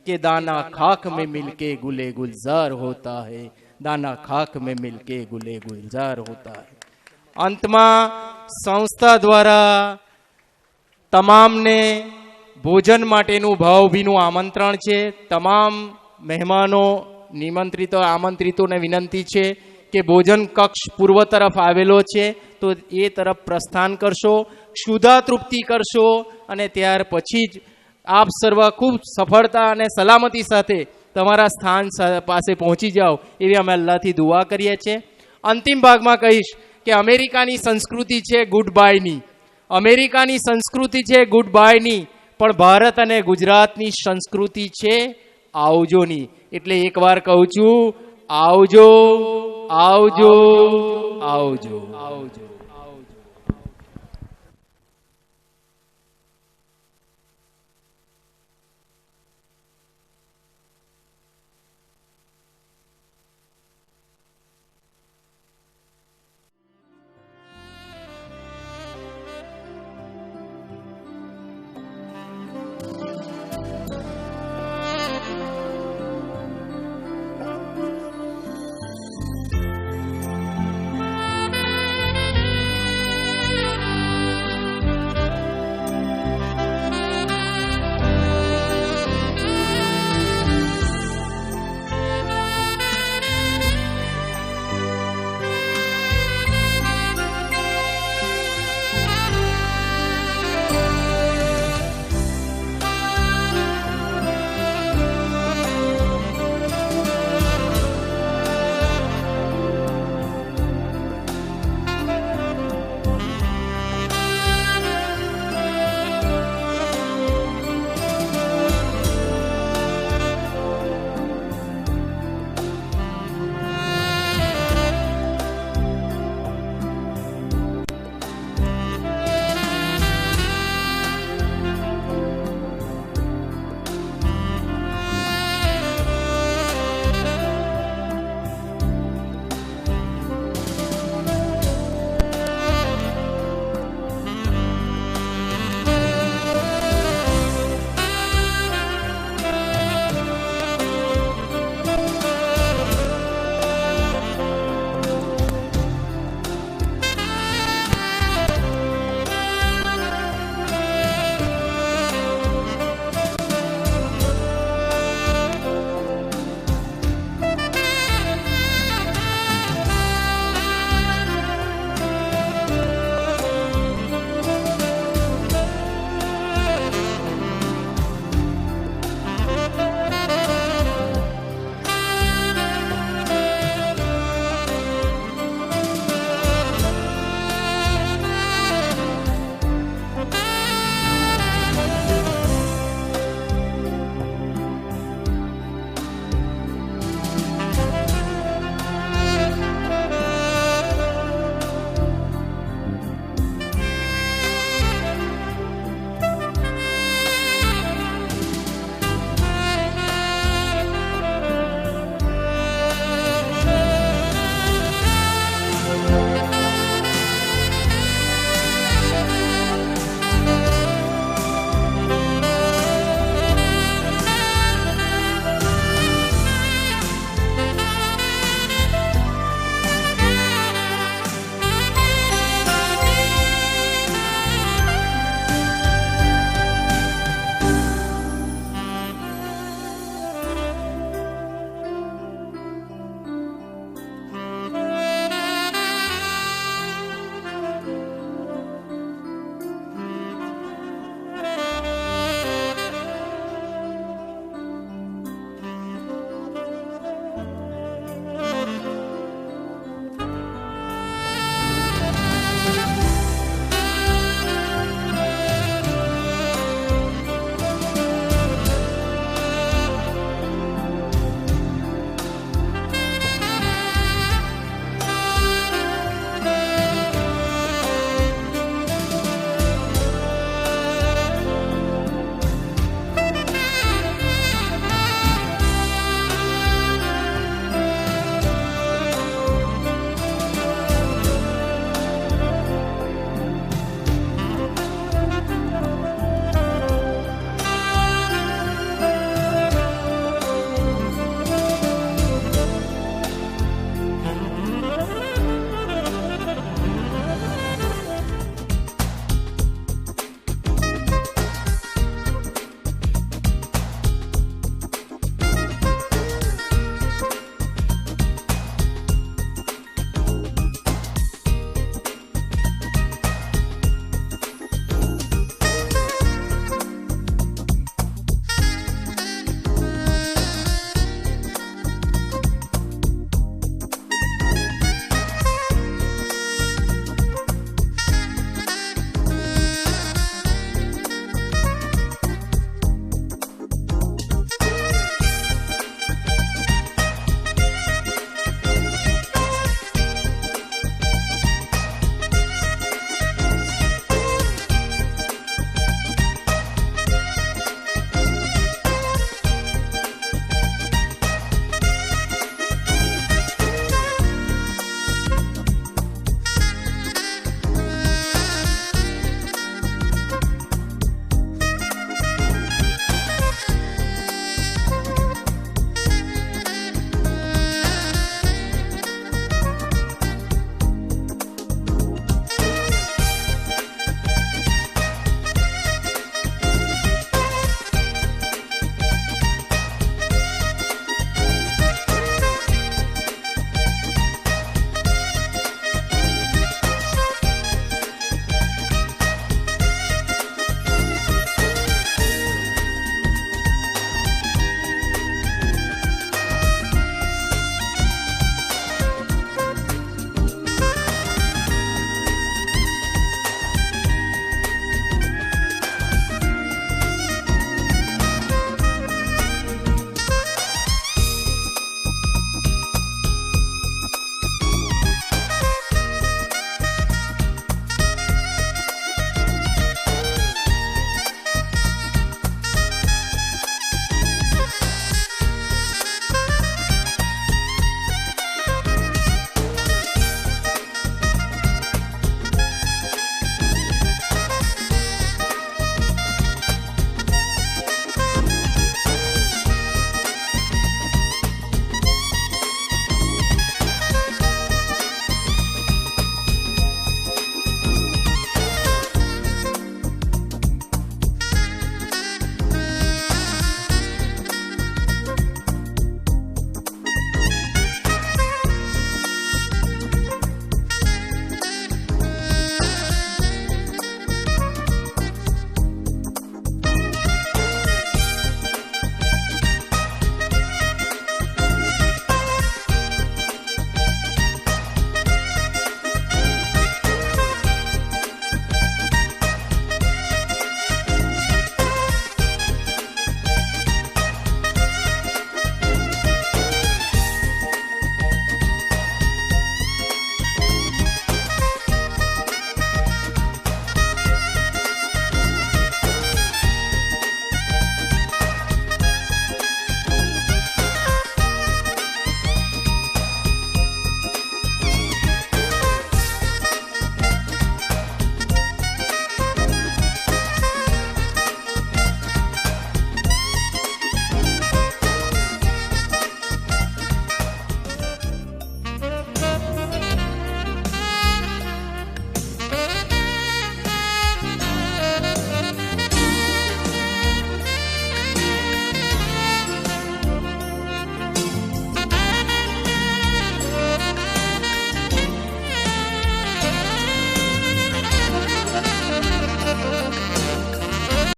Speaker 2: कि दाना खाक में मिलके गुले गुलजार होता है, दाना खाक में मिलके गुले गुलजार होता है. અંતમાં સંસ્થા દ્વારા તમામને ભોજન માટેનું ભાવભીનું આમંત્રણ છે. તમામ મહેમાનો નિમંત્રિતો આમંત્રિતોને વિનંતી છે કે ભોજન કક્ષ પૂર્વ તરફ આવેલો છે, તો એ તરફ પ્રસ્થાન કરશો, ક્ષુધા તૃપ્તિ કરશો અને ત્યાર પછી જ આપ સર્વ ખૂબ સફળતા અને સલામતી સાથે તમારા સ્થાન પાસે પહોંચી જાઓ એવી અમે અલ્લાહથી દુઆ કરીએ છીએ. અંતિમ ભાગમાં કહીશ કે અમેરિકાની સંસ્કૃતિ છે ગુડ બાયની, અમેરિકાની સંસ્કૃતિ છે ગુડ બાયની, પણ ભારત અને ગુજરાતની સંસ્કૃતિ છે આવજોની. એટલે એકવાર કહું છું, આવજો આવજો આવજો આવજો.